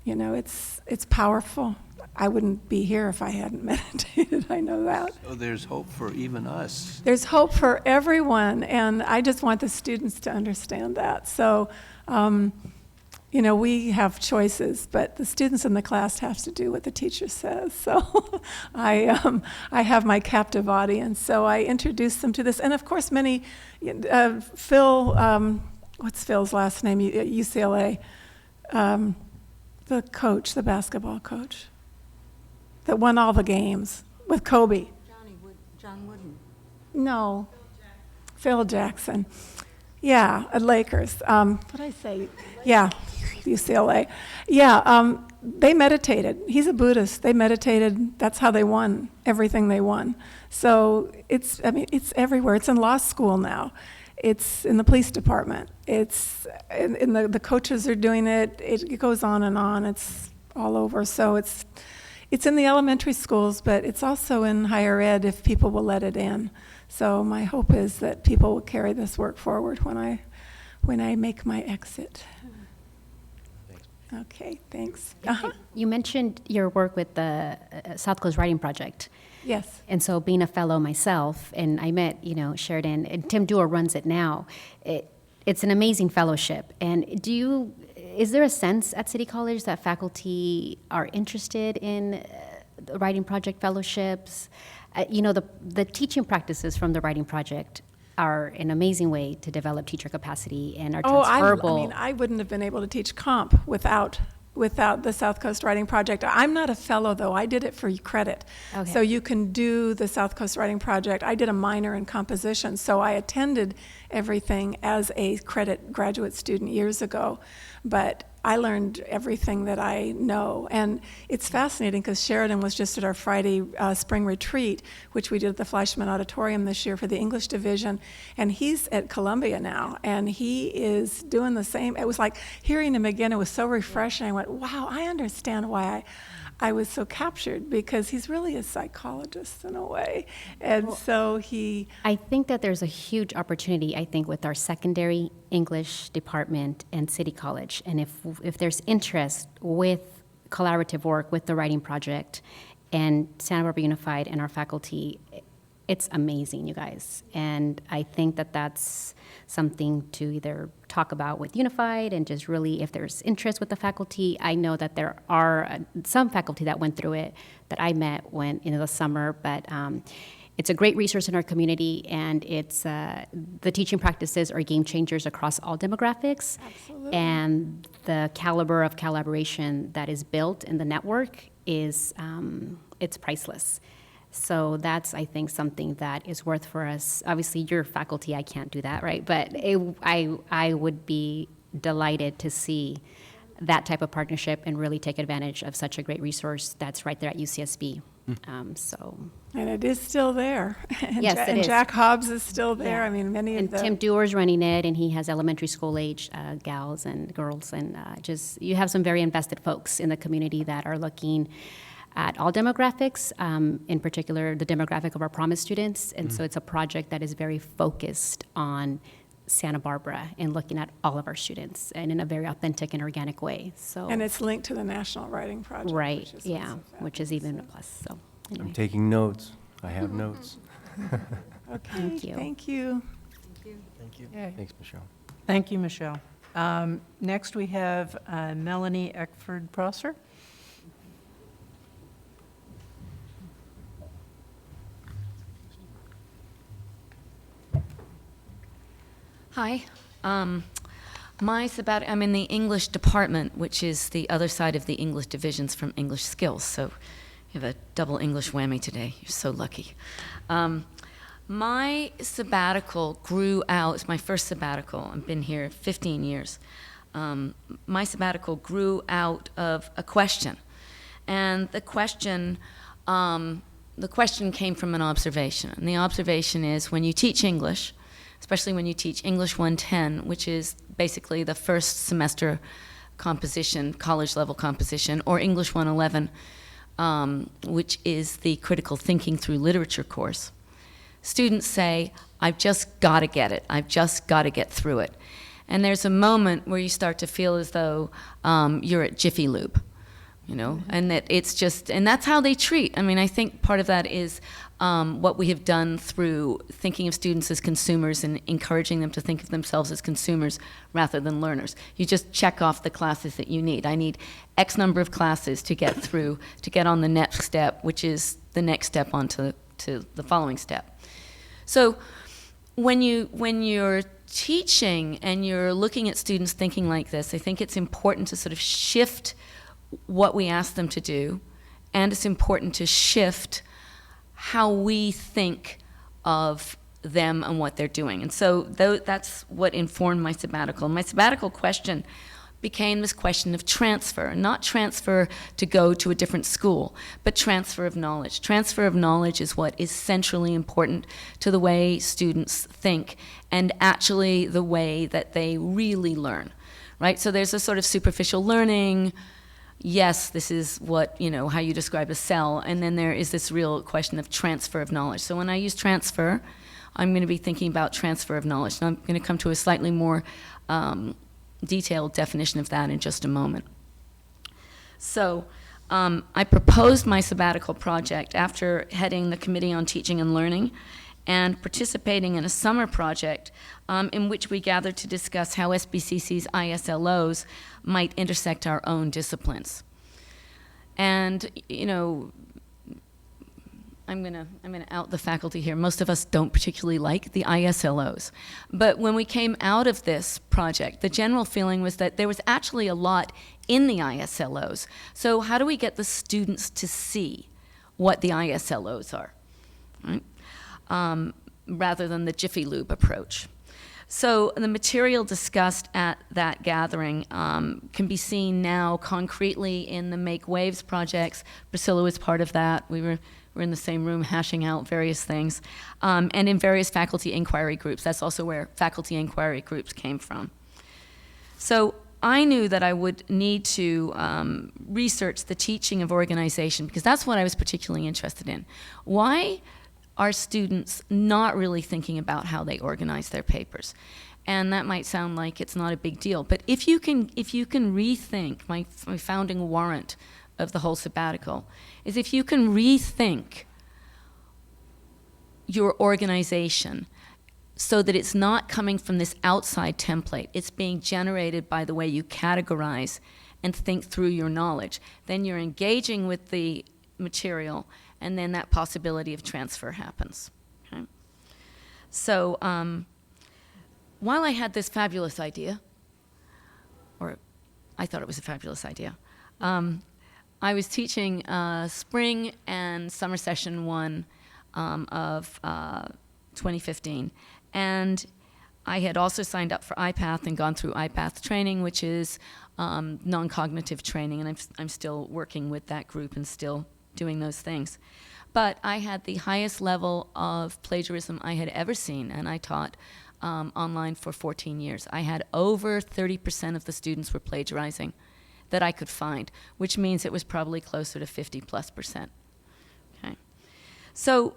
it's powerful. I wouldn't be here if I hadn't meditated. I know that. So there's hope for even us. There's hope for everyone, and I just want the students to understand that. So, we have choices, but the students in the class have to do what the teacher says. So I have my captive audience, so I introduce them to this. And of course, many, Phil, what's Phil's last name at UCLA? The coach, the basketball coach. that won all the games with Kobe. John Wooden. No, Phil Jackson. Yeah, at Lakers. What did I say? Yeah, UCLA. Yeah, they meditated. He's a Buddhist. They meditated. That's how they won everything they won. So it's everywhere. It's in law school now. It's in the police department. It's in the coaches are doing it. It goes on and on. It's all over. So it's in the elementary schools, but it's also in higher ed if people will let it in. So my hope is that people will carry this work forward when I make my exit. Okay, thanks. You mentioned your work with the South Coast Writing Project. Yes. And so being a fellow myself, and I met, Sheridan, and Tim Dewar runs it now. It's an amazing fellowship. And is there a sense at City College that faculty are interested in the Writing Project fellowships? The teaching practices from the Writing Project are an amazing way to develop teacher capacity and are transferable. I wouldn't have been able to teach comp without the South Coast Writing Project. I'm not a fellow, though. I did it for credit. Okay. So you can do the South Coast Writing Project. I did a minor in composition, so I attended everything as a credit graduate student years ago. But I learned everything that I know. And it's fascinating because Sheridan was just at our Friday spring retreat, which we did at the Fleischman Auditorium this year for the English division. And he's at Columbia now, and he is doing the same. It was like hearing him again. It was so refreshing. I went, wow, I understand why I was so captured, because he's really a psychologist in a way. And so I think that there's a huge opportunity, with our secondary English department and City College. And if there's interest with collaborative work with the Writing Project and Santa Barbara Unified and our faculty, it's amazing, you guys. And I think that that's something to either talk about with Unified and just really, if there's interest with the faculty. I know that there are some faculty that went through it that I met the summer, but it's a great resource in our community, and it's the teaching practices are game changers across all demographics. Absolutely. And the caliber of collaboration that is built in the network is it's priceless. So that's, I think, something that is worth for us. Obviously, your faculty, I can't do that, right? But I would be delighted to see that type of partnership and really take advantage of such a great resource that's right there at UCSB. And it is still there. And Yes, it is. Jack Hobbs is still there. Yeah. I mean, many of the... Tim Dewar's running it, and he has elementary school age gals and girls, and you have some very invested folks in the community that are looking at all demographics, in particular the demographic of our promise students. And so it's a project that is very focused on Santa Barbara and looking at all of our students and in a very authentic and organic way. So And it's linked to the National Writing Project. right, which is yeah, also which is even a plus. So I'm anyway. taking notes. I have notes. Okay, Thank you. Thank you. Okay. Thanks, Michelle. Thank you, Michelle. Next, we have Melanie Eckford-Prosser. Hi. I'm in the English department, which is the other side of the English divisions from English Skills. So you have a double English whammy today. You're so lucky. My sabbatical grew out. It's my first sabbatical. I've been here 15 years. My sabbatical grew out of a question. And the question came from an observation. And the observation is when you teach English, especially when you teach English 110, which is basically the first semester composition, college level composition, or English 111, which is the critical thinking through literature course. Students say, I've just got to get it. I've just got to get through it. And there's a moment where you start to feel as though you're at Jiffy Lube, and that it's just, and that's how they treat. I mean, I think part of that is what we have done through thinking of students as consumers and encouraging them to think of themselves as consumers rather than learners. You just check off the classes that you need. I need X number of classes to get through, to get on the next step, which is the next step onto the following step. So when you're teaching and you're looking at students thinking like this, I think it's important to sort of shift what we ask them to do and it's important to shift how we think of them and what they're doing. And so that's what informed my sabbatical. My sabbatical question became this question of transfer, not transfer to go to a different school, but transfer of knowledge. Transfer of knowledge is what is centrally important to the way students think and actually the way that they really learn, right? So there's a sort of superficial learning. Yes, this is what, how you describe a cell, and then there is this real question of transfer of knowledge. So when I use transfer, I'm going to be thinking about transfer of knowledge. Now I'm going to come to a slightly more detailed definition of that in just a moment. So I proposed my sabbatical project after heading the Committee on Teaching and Learning and participating in a summer project in which we gathered to discuss how SBCC's ISLOs might intersect our own disciplines. And, I'm gonna out the faculty here. Most of us don't particularly like the ISLOs. But when we came out of this project, the general feeling was that there was actually a lot in the ISLOs. So how do we get the students to see what the ISLOs are, right? Rather than the Jiffy Lube approach. So the material discussed at that gathering can be seen now concretely in the Make Waves projects. Priscilla was part of that. We were in the same room hashing out various things, and in various faculty inquiry groups. That's also where faculty inquiry groups came from. So I knew that I would need to research the teaching of organization because that's what I was particularly interested in. Why are students not really thinking about how they organize their papers? And that might sound like it's not a big deal, but if you can rethink, my founding warrant of the whole sabbatical is if you can rethink your organization so that it's not coming from this outside template, it's being generated by the way you categorize and think through your knowledge, then you're engaging with the material, and then that possibility of transfer happens. Okay? So while I had this fabulous idea, or I thought it was a fabulous idea, I was teaching spring and summer session 1 of 2015, and I had also signed up for IPATH and gone through IPATH training, which is non-cognitive training, and I'm still working with that group and still doing those things. But I had the highest level of plagiarism I had ever seen, and I taught online for 14 years. I had over 30% of the students were plagiarizing that I could find, which means it was probably closer to 50+%. Okay. So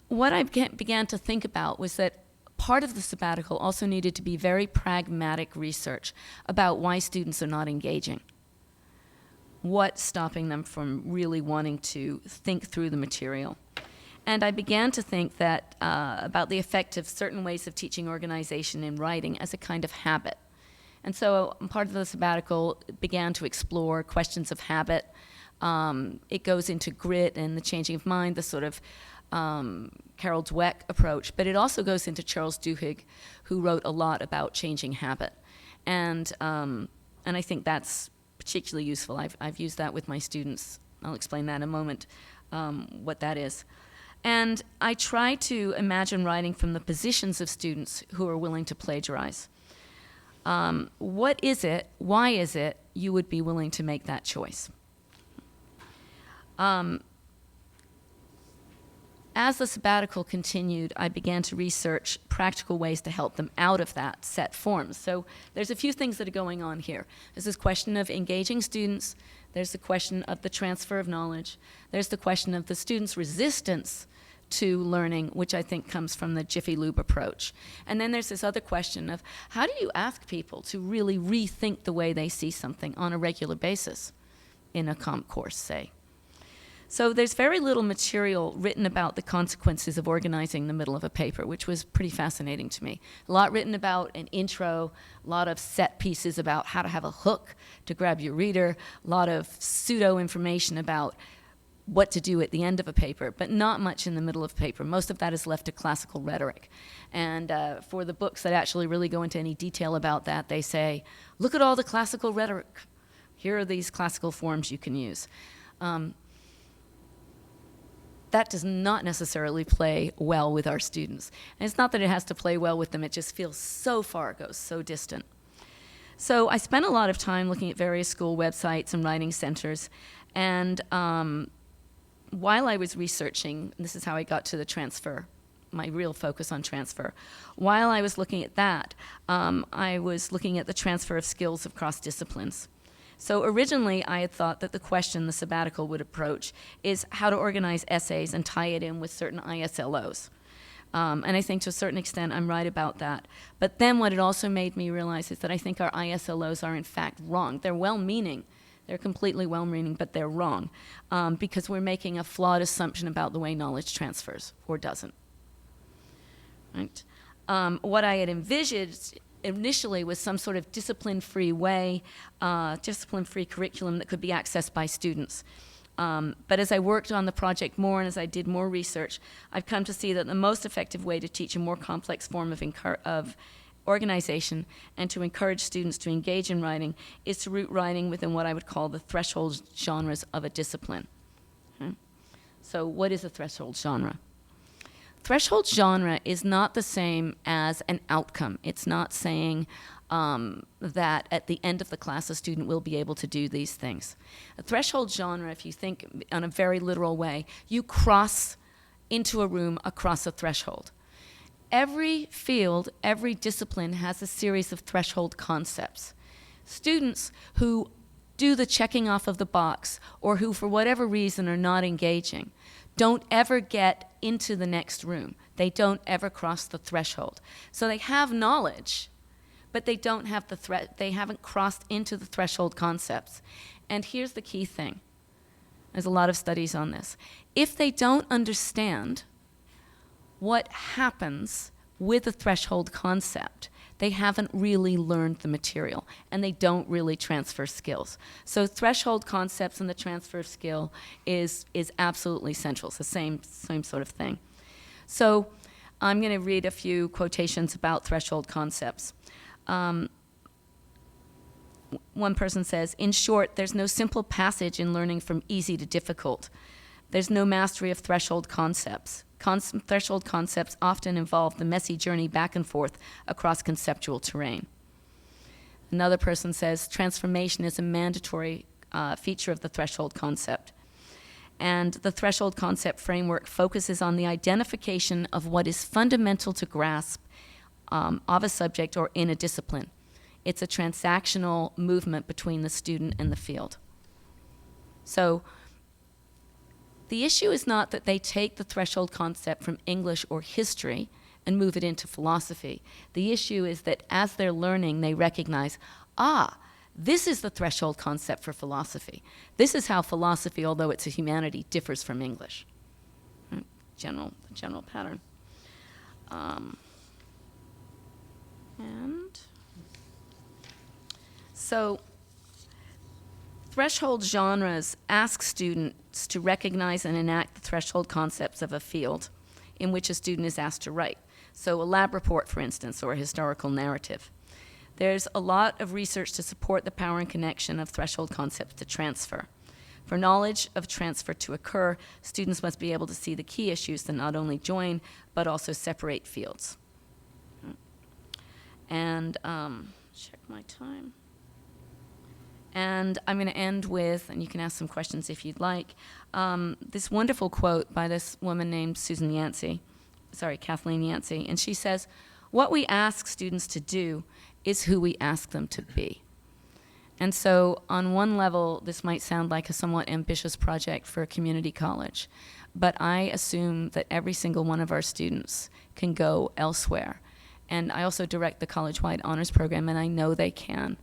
what I began to think about was that part of the sabbatical also needed to be very pragmatic research about why students are not engaging. What's stopping them from really wanting to think through the material? And I began to think that about the effect of certain ways of teaching organization in writing as a kind of habit. And so part of the sabbatical began to explore questions of habit. It goes into grit and the changing of mind, the sort of Carol Dweck approach, but it also goes into Charles Duhigg, who wrote a lot about changing habit. And I think that's particularly useful. I've used that with my students. I'll explain that in a moment, what that is. And I try to imagine writing from the positions of students who are willing to plagiarize. What is it, why is it you would be willing to make that choice? As the sabbatical continued, I began to research practical ways to help them out of that set forms. So there's a few things that are going on here. There's this question of engaging students. There's the question of the transfer of knowledge. There's the question of the students' resistance to learning, which I think comes from the Jiffy Lube approach. And then there's this other question of how do you ask people to really rethink the way they see something on a regular basis in a comp course, say. So there's very little material written about the consequences of organizing the middle of a paper, which was pretty fascinating to me. A lot written about an intro, a lot of set pieces about how to have a hook to grab your reader, a lot of pseudo information about what to do at the end of a paper, but not much in the middle of a paper. Most of that is left to classical rhetoric. And for the books that actually really go into any detail about that, they say, look at all the classical rhetoric. Here are these classical forms you can use. that does not necessarily play well with our students. And it's not that it has to play well with them, it just feels so far, it goes so distant. So I spent a lot of time looking at various school websites and writing centers, and while I was researching, and this is how I got to the transfer, my real focus on transfer. While I was looking at that, I was looking at the transfer of skills across disciplines. So originally, I had thought that the question the sabbatical would approach is how to organize essays and tie it in with certain ISLOs. And I think to a certain extent, I'm right about that. But then what it also made me realize is that I think our ISLOs are in fact wrong. They're well-meaning. They're completely well-meaning, but they're wrong because we're making a flawed assumption about the way knowledge transfers, or doesn't. Right? What I had envisioned initially was some sort of discipline-free way, discipline-free curriculum that could be accessed by students. But as I worked on the project more and as I did more research, I've come to see that the most effective way to teach a more complex form of organization and to encourage students to engage in writing is to root writing within what I would call the threshold genres of a discipline. Okay? So what is a threshold genre? Threshold genre is not the same as an outcome. It's not saying that at the end of the class a student will be able to do these things. A threshold genre, if you think in a very literal way, you cross into a room across a threshold. Every field, every discipline has a series of threshold concepts. Students who do the checking off of the box or who for whatever reason are not engaging don't ever get into the next room. They don't ever cross the threshold. So they have knowledge, but they don't have they haven't crossed into the threshold concepts. And here's the key thing. There's a lot of studies on this. If they don't understand what happens with the threshold concept, they haven't really learned the material, and they don't really transfer skills. So threshold concepts and the transfer of skill is absolutely central. It's the same sort of thing. So I'm going to read a few quotations about threshold concepts. One person says, in short, there's no simple passage in learning from easy to difficult. There's no mastery of threshold concepts. Threshold concepts often involve the messy journey back and forth across conceptual terrain. Another person says, transformation is a mandatory feature of the threshold concept. And the threshold concept framework focuses on the identification of what is fundamental to grasp of a subject or in a discipline. It's a transactional movement between the student and the field. So the issue is not that they take the threshold concept from English or history and move it into philosophy. The issue is that as they're learning, they recognize, this is the threshold concept for philosophy. This is how philosophy, although it's a humanity, differs from English. Right? General pattern. And so threshold genres ask students to recognize and enact the threshold concepts of a field in which a student is asked to write. So a lab report, for instance, or a historical narrative. There's a lot of research to support the power and connection of threshold concepts to transfer. For knowledge of transfer to occur, students must be able to see the key issues that not only join, but also separate fields. And check my time. And I'm going to end with, and you can ask some questions if you'd like, this wonderful quote by this woman named Kathleen Yancey. And she says, what we ask students to do is who we ask them to be. And so on one level, this might sound like a somewhat ambitious project for a community college, but I assume that every single one of our students can go elsewhere. And I also direct the college-wide honors program, and I know they can.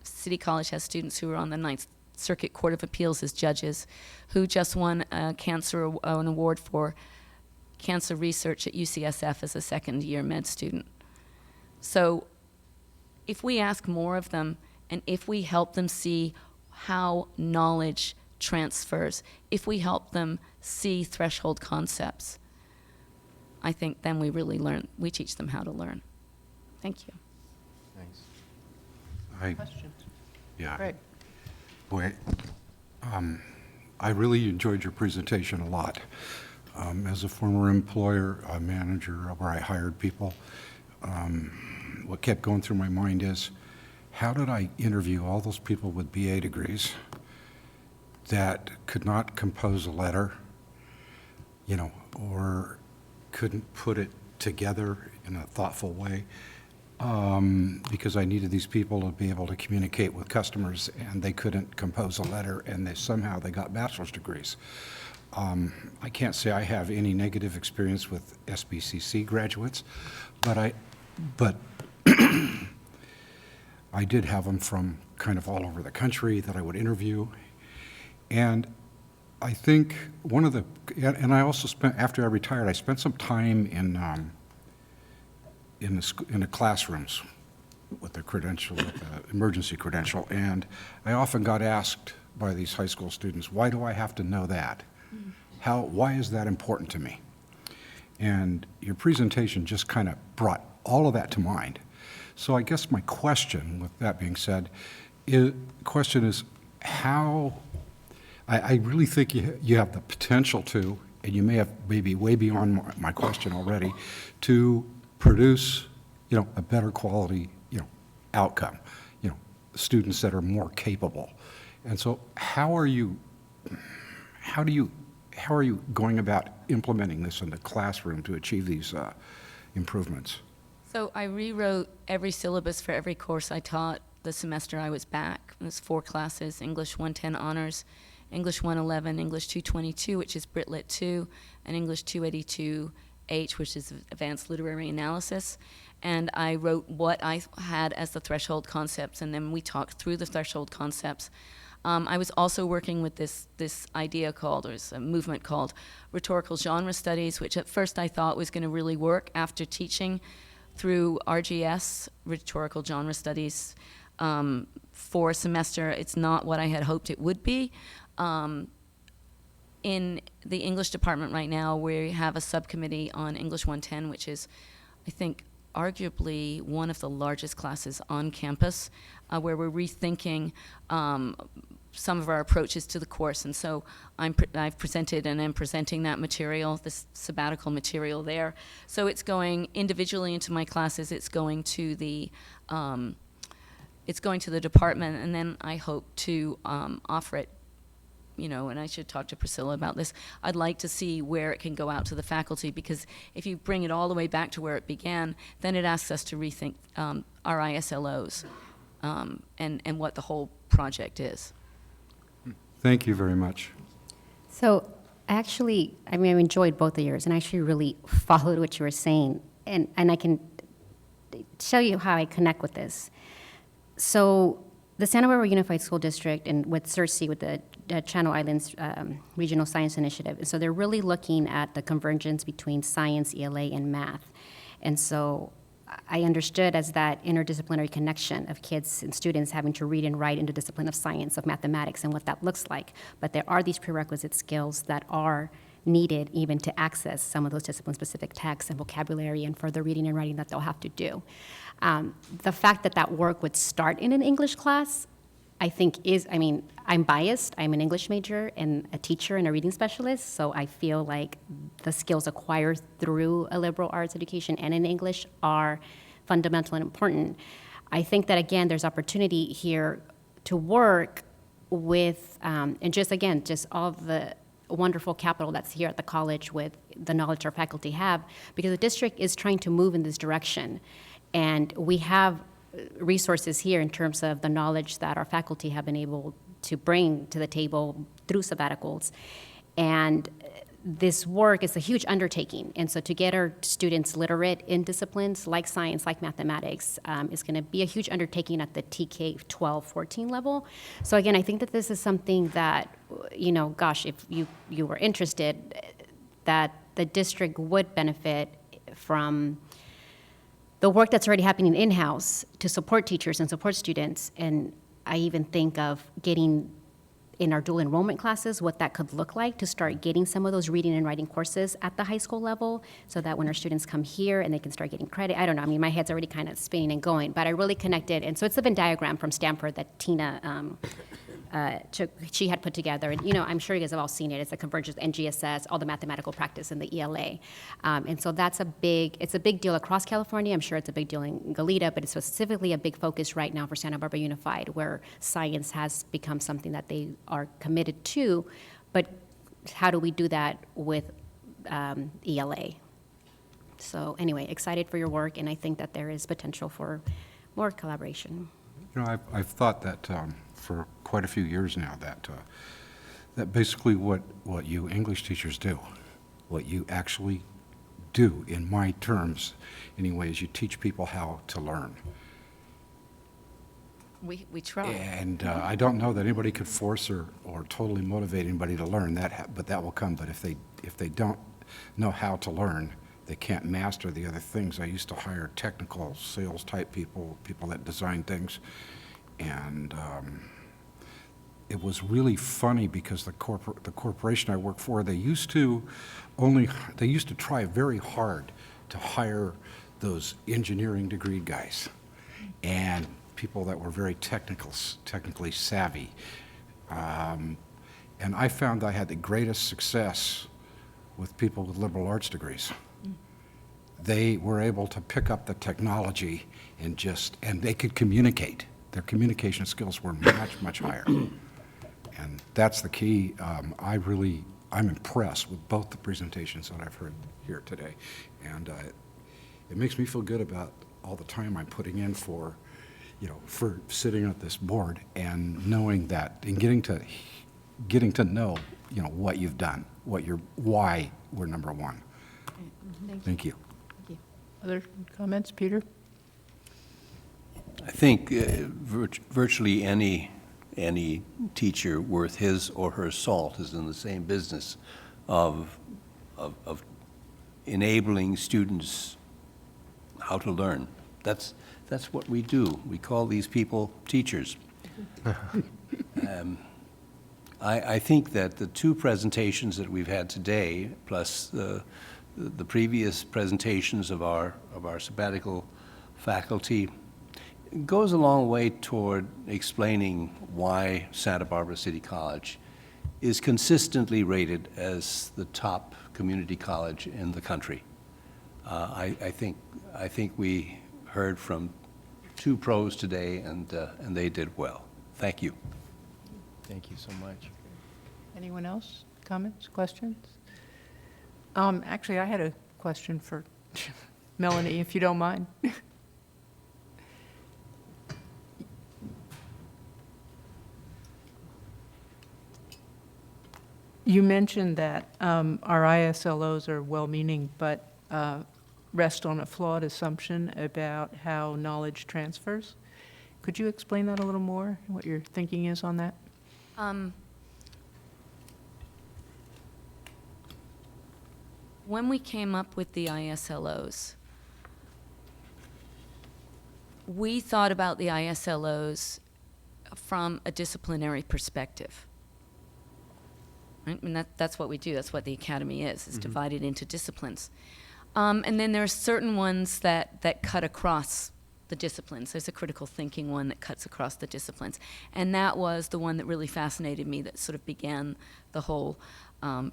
City College has students who are on the Ninth Circuit Court of Appeals as judges, who just won an award for cancer research at UCSF as a second-year med student. So if we ask more of them, and if we help them see how knowledge transfers, if we help them see threshold concepts, I think then we teach them how to learn. Thank you. Thanks. I Questions? Yeah. Greg? Boy, I really enjoyed your presentation a lot. As a former employer, a manager where I hired people, what kept going through my mind is, how did I interview all those people with BA degrees that could not compose a letter, or couldn't put it together in a thoughtful way? Because I needed these people to be able to communicate with customers, and they couldn't compose a letter, and somehow they got bachelor's degrees. I can't say I have any negative experience with SBCC graduates, but I did have them from kind of all over the country that I would interview. And I think and I also spent, after I retired, I spent some time in the classrooms with the credential, with the emergency credential, and I often got asked by these high school students, why do I have to know that? Why is that important to me? And your presentation just kind of brought all of that to mind. So I guess my question, with that being said, question is how, I really think you have the potential to, and you may have maybe way beyond my question already, to produce, a better quality, outcome, students that are more capable. And so how are you going about implementing this in the classroom to achieve these improvements? So I rewrote every syllabus for every course I taught the semester I was back. It was 4 classes: English 110 Honors, English 111, English 222, which is Brit Lit 2, and English 282H, which is Advanced Literary Analysis. And I wrote what I had as the threshold concepts, and then we talked through the threshold concepts. I was also working with this idea called, or a movement called, rhetorical genre studies, which at first I thought was going to really work after teaching through RGS, rhetorical genre studies, for a semester. It's not what I had hoped it would be. In the English department right now, we have a subcommittee on English 110, which is, I think, arguably one of the largest classes on campus, where we're rethinking some of our approaches to the course. And so I've presented and am presenting that material, this sabbatical material there. So it's going individually into my classes. It's going to the department, and then I hope to offer it. And I should talk to Priscilla about this. I'd like to see where it can go out to the faculty, because if you bring it all the way back to where it began, then it asks us to rethink our ISLOs and what the whole project is. Thank you very much. So actually, I enjoyed both of yours, and I actually really followed what you were saying, and I can show you how I connect with this. So the Santa Barbara Unified School District, and with CERC, with the Channel Islands Regional Science Initiative, and so they're really looking at the convergence between science, ELA, and math. And so I understood as that interdisciplinary connection of kids and students having to read and write in the discipline of science, of mathematics, and what that looks like. But there are these prerequisite skills that are needed even to access some of those discipline-specific texts and vocabulary and further reading and writing that they'll have to do. The fact that that work would start in an English class, I think I'm biased. I'm an English major and a teacher and a reading specialist, so I feel like the skills acquired through a liberal arts education and in English are fundamental and important. I think that, again, there's opportunity here to work with, and just all the wonderful capital that's here at the college with the knowledge our faculty have, because the district is trying to move in this direction. And we have resources here in terms of the knowledge that our faculty have been able to bring to the table through sabbaticals. And this work is a huge undertaking. And so to get our students literate in disciplines like science, like mathematics, is going to be a huge undertaking at the TK 12-14 level. So again, I think that this is something that, if you were interested, that the district would benefit from the work that's already happening in-house to support teachers and support students. And I even think of getting in our dual enrollment classes, what that could look like to start getting some of those reading and writing courses at the high school level, so that when our students come here and they can start getting credit. I don't know, I mean, my head's already kind of spinning and going, but I really connected. And so it's the Venn diagram from Stanford that Tina she had put together. And, you know, I'm sure you guys have all seen it. It's the convergence, NGSS, all the mathematical practice in the ELA. And so it's a big deal across California. I'm sure it's a big deal in Goleta, but it's specifically a big focus right now for Santa Barbara Unified, where science has become something that they are committed to. But how do we do that with ELA? So anyway, excited for your work, and I think that there is potential for more collaboration. You know, I've thought that for quite a few years now, that basically what you English teachers do, what you actually do, in my terms anyway, is you teach people how to learn. We try. And I don't know that anybody could force or totally motivate anybody to learn, but that will come. But if they don't know how to learn, they can't master the other things. I used to hire technical sales type people that design things, and it was really funny because the corporation I work for, they used to try very hard to hire those engineering degree guys and people that were very technically savvy. And I found I had the greatest success with people with liberal arts degrees. They were able to pick up the technology and they could communicate. Their communication skills were much, much higher. And that's the key. I'm impressed with both the presentations that I've heard here today. And it makes me feel good about all the time I'm putting in for sitting at this board and knowing that, and getting to know, what you've done, why we're number one. Thank you. Other comments, Peter? I think virtually any teacher worth his or her salt is in the same business of enabling students how to learn. That's what we do. We call these people teachers. I think that the two presentations that we've had today, plus the previous presentations of our sabbatical faculty, goes a long way toward explaining why Santa Barbara City College is consistently rated as the top community college in the country. I think we heard from two pros today, and they did well. Thank you. Thank you so much. Anyone else? Comments, questions? Actually, I had a question for Melanie, if you don't mind. You mentioned that our ISLOs are well-meaning, but rest on a flawed assumption about how knowledge transfers. Could you explain that a little more, what your thinking is on that? When we came up with the ISLOs, we thought about the ISLOs from a disciplinary perspective. Right? I mean, that's what we do. That's what the academy is. It's divided into disciplines. And then there are certain ones that cut across the disciplines. There's a critical thinking one that cuts across the disciplines. And that was the one that really fascinated me, that sort of began the whole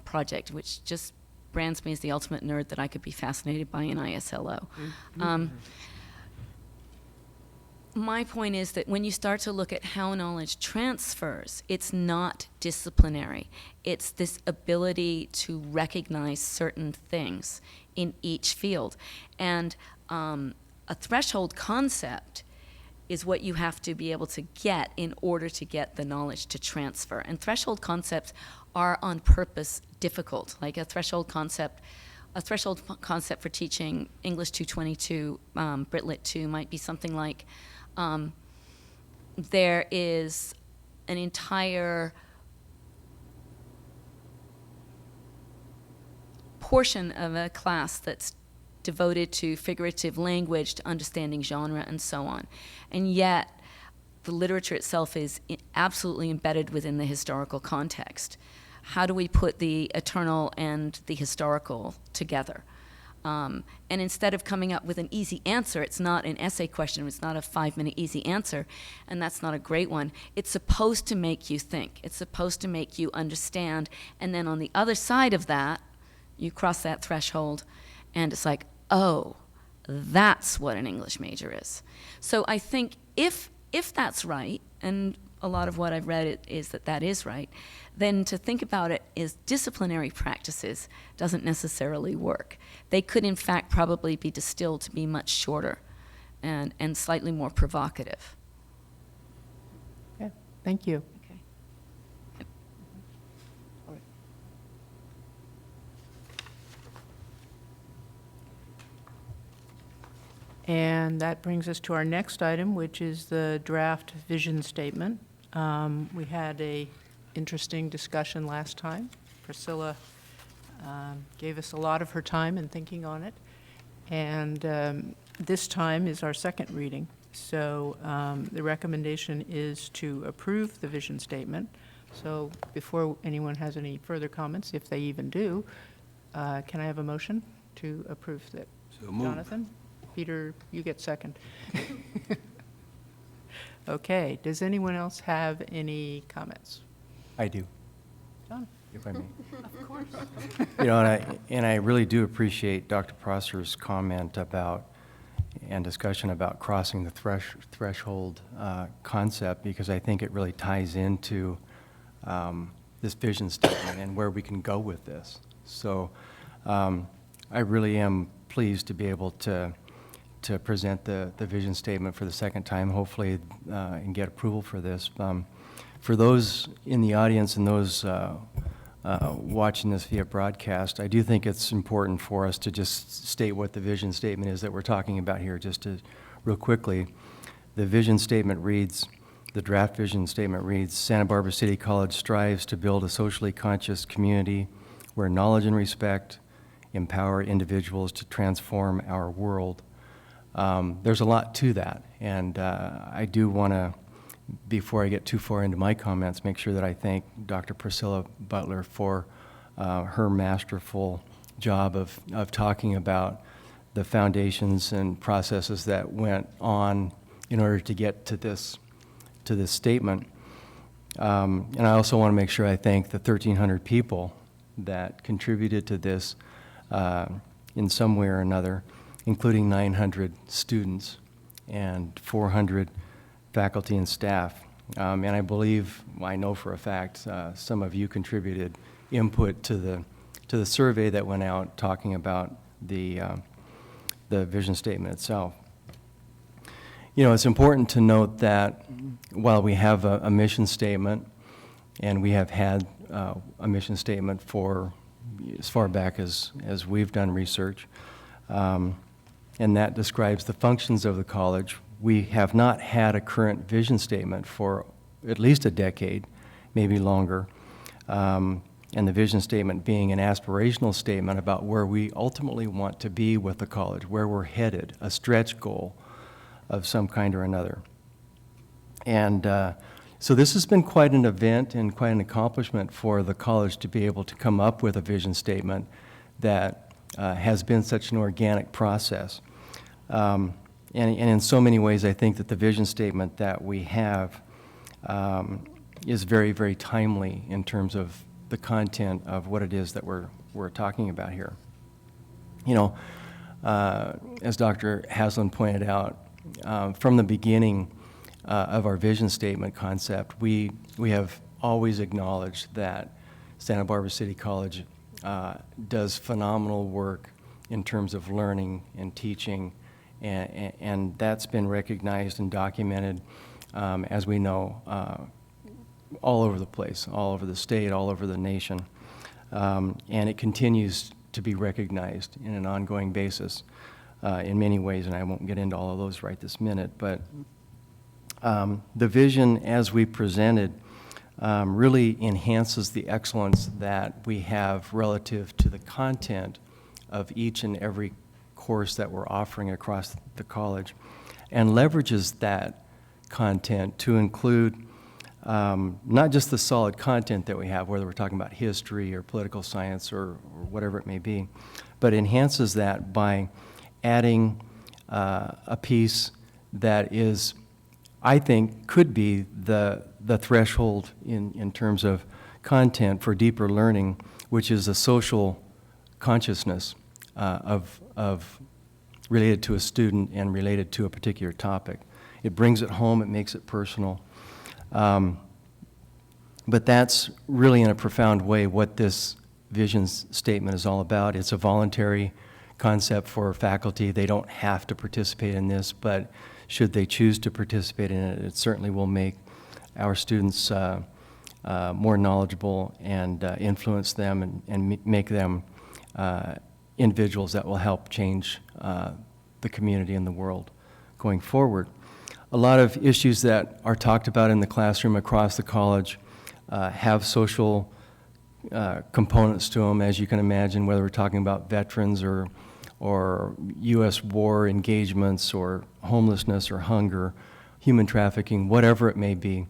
project, which just brands me as the ultimate nerd that I could be fascinated by an ISLO. My point is that when you start to look at how knowledge transfers, it's not disciplinary. It's this ability to recognize certain things in each field. And a threshold concept is what you have to be able to get in order to get the knowledge to transfer. And threshold concepts are on purpose difficult. Like a threshold concept for teaching English 222, Brit Lit 2 might be something like, there is an entire portion of a class that's devoted to figurative language, to understanding genre, and so on. And yet, the literature itself is absolutely embedded within the historical context. How do we put the eternal and the historical together? And instead of coming up with an easy answer, it's not an essay question, it's not a 5-minute easy answer, and that's not a great one. It's supposed to make you think. It's supposed to make you understand, and then on the other side of that, you cross that threshold, and it's like, oh, that's what an English major is. So I think if that's right, and a lot of what I've read is that that is right, then to think about it as disciplinary practices doesn't necessarily work. They could, in fact, probably be distilled to be much shorter and slightly more provocative. Okay, thank you. Okay. And that brings us to our next item, which is the draft vision statement. We had a interesting discussion last time. Priscilla gave us a lot of her time in thinking on it. And this time is our second reading. So the recommendation is to approve the vision statement. So before anyone has any further comments, if they even do, can I have a motion to approve that? So moved. Jonathan? Peter, you get second. Okay, does anyone else have any comments? I do, John? if I may. Of course. You know, and I really do appreciate Dr. Prosser's comment about and discussion about crossing the threshold concept, because I think it really ties into this vision statement and where we can go with this. So I really am pleased to be able to present the vision statement for the second time, hopefully, and get approval for this. For those in the audience and those watching this via broadcast, I do think it's important for us to just state what the vision statement is that we're talking about here, just to real quickly. The vision statement reads, the draft vision statement reads, Santa Barbara City College strives to build a socially conscious community where knowledge and respect empower individuals to transform our world. There's a lot to that, and I do want to, before I get too far into my comments, make sure that I thank Dr. Priscilla Butler for her masterful job of talking about the foundations and processes that went on in order to get to this statement. And I also want to make sure I thank the 1,300 people that contributed to this in some way or another, including 900 students and 400 faculty and staff. And I believe, I know for a fact, some of you contributed input to the survey that went out talking about the vision statement itself. You know, it's important to note that while we have a mission statement, and we have had a mission statement for as far back as we've done research, and that describes the functions of the college. We have not had a current vision statement for at least a decade, maybe longer, and the vision statement being an aspirational statement about where we ultimately want to be with the college, where we're headed, a stretch goal of some kind or another. And so this has been quite an event and quite an accomplishment for the college to be able to come up with a vision statement that has been such an organic process. And in so many ways, I think that the vision statement that we have is very, very timely in terms of the content of what it is that we're talking about here. You know, as Dr. Haslam pointed out, from the beginning of our vision statement concept, we have always acknowledged that Santa Barbara City College does phenomenal work in terms of learning and teaching, and that's been recognized and documented, as we know, all over the place, all over the state, all over the nation. And it continues to be recognized in an ongoing basis in many ways, and I won't get into all of those right this minute, but the vision as we presented really enhances the excellence that we have relative to the content of each and every course that we're offering across the college, and leverages that content to include not just the solid content that we have, whether we're talking about history or political science or whatever it may be, but enhances that by adding a piece that is, I think, could be the threshold in terms of content for deeper learning, which is a social consciousness of related to a student and related to a particular topic. It brings it home, it makes it personal. But that's really in a profound way what this vision statement is all about. It's a voluntary concept for faculty. They don't have to participate in this, but should they choose to participate in it, it certainly will make our students more knowledgeable and influence them and make them individuals that will help change the community and the world going forward. A lot of issues that are talked about in the classroom across the college have social components to them, as you can imagine, whether we're talking about veterans or U.S. war engagements or homelessness or hunger, human trafficking, whatever it may be.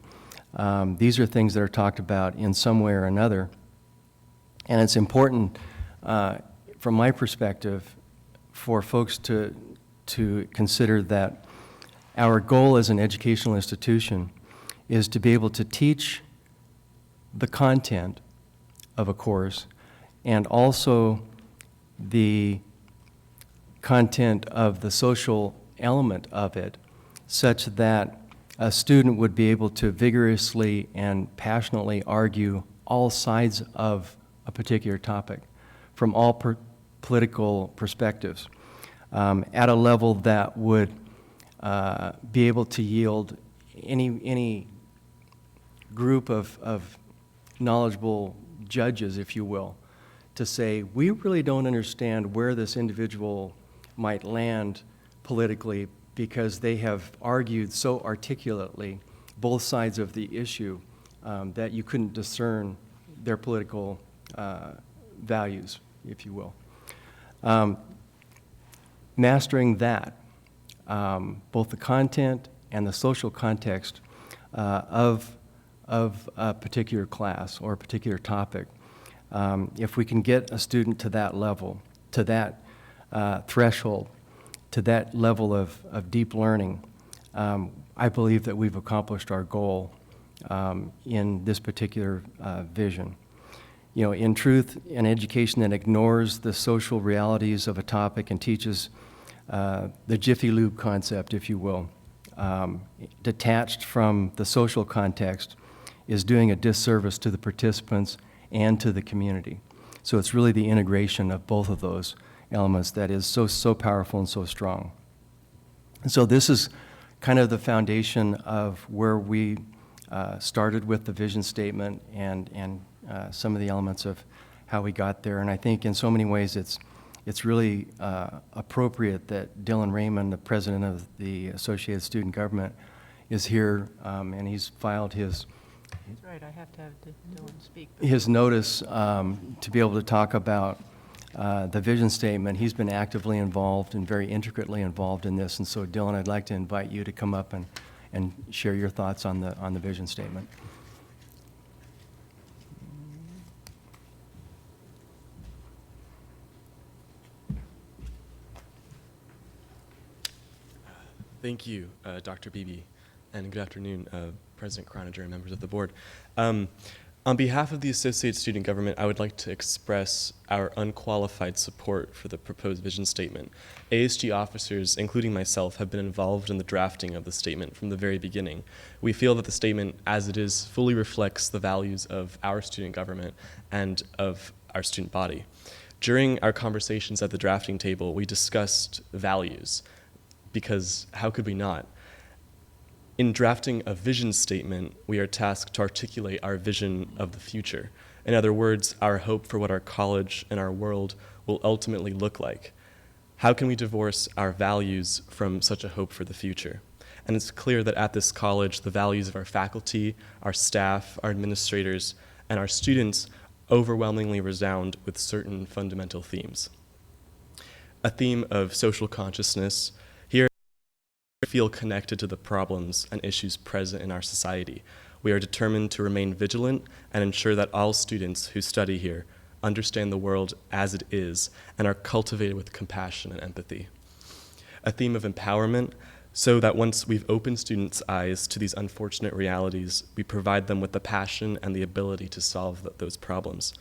These are things that are talked about in some way or another. And it's important, from my perspective, for folks to consider that our goal as an educational institution is to be able to teach the content of a course and also the content of the social element of it, such that a student would be able to vigorously and passionately argue all sides of a particular topic from all political perspectives at a level that would be able to yield any group of knowledgeable judges, if you will, to say, we really don't understand where this individual might land politically because they have argued so articulately both sides of the issue that you couldn't discern their political values, if you will. Mastering that, both the content and the social context of a particular class or a particular topic, if we can get a student to that level, to that threshold, to that level of deep learning, I believe that we've accomplished our goal in this particular vision. You know, in truth, an education that ignores the social realities of a topic and teaches the Jiffy Lube concept, if you will, detached from the social context, is doing a disservice to the participants and to the community. So it's really the integration of both of those elements that is so powerful and so strong. And so this is kind of the foundation of where we started with the vision statement and some of the elements of how we got there. And I think in so many ways it's really appropriate that Dylan Raymond, the president of the Associated Student Government, is here, and he's filed his That's right, I have to have Dylan speak. his notice to be able to talk about the vision statement. He's been actively involved and very intricately involved in this. And so, Dylan, I'd like to invite you to come up and share your thoughts on the vision statement. Thank you, Dr. Beebe, and good afternoon, President Croninger and members of the board. On behalf of the Associated Student Government, I would like to express our unqualified support for the proposed vision statement. ASG officers, including myself, have been involved in the drafting of the statement from the very beginning. We feel that the statement, as it is, fully reflects the values of our student government and of our student body. During our conversations at the drafting table, we discussed values, because how could we not? In drafting a vision statement, we are tasked to articulate our vision of the future. In other words, our hope for what our college and our world will ultimately look like. How can we divorce our values from such a hope for the future? And it's clear that at this college, the values of our faculty, our staff, our administrators, and our students overwhelmingly resound with certain fundamental themes. A theme of social consciousness. Here, feel connected to the problems and issues present in our society. We are determined to remain vigilant and ensure that all students who study here understand the world as it is and are cultivated with compassion and empathy. A theme of empowerment, so that once we've opened students' eyes to these unfortunate realities, we provide them with the passion and the ability to solve those problems.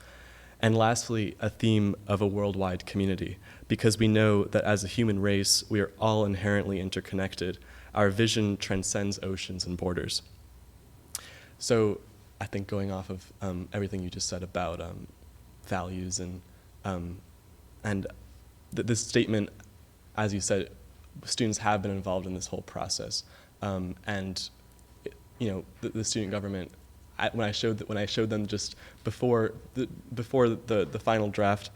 And lastly, a theme of a worldwide community, because we know that as a human race, we are all inherently interconnected. Our vision transcends oceans and borders. So I think going off of everything you just said about values and this statement, as you said, students have been involved in this whole process, and you know the student government. When I showed them just before the final draft,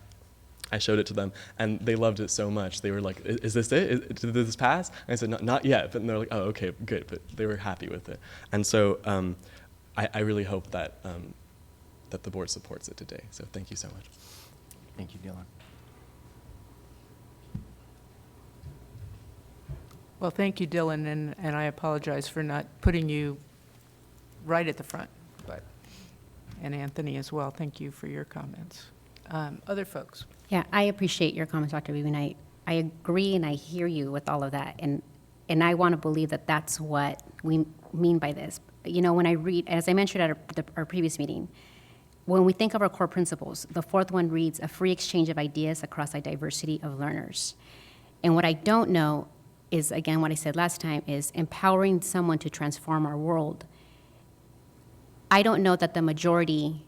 I showed it to them, and they loved it so much. They were like, "Is this it? Did this pass?" And I said, "Not yet." But they're like, "Oh, okay, good." But they were happy with it, and so I really hope that that the board supports it today. So thank you so much. Thank you, Dylan. Well, thank you, Dylan, and I apologize for not putting you right at the front, and Anthony as well. Thank you for your comments. Other folks? Yeah, I appreciate your comments, Dr. Beebe, and I agree and I hear you with all of that. And I want to believe that that's what we mean by this. You know, when I read, as I mentioned at our previous meeting, when we think of our core principles, the fourth one reads, a free exchange of ideas across a diversity of learners. And what I don't know is, again, what I said last time, is empowering someone to transform our world. I don't know that the majority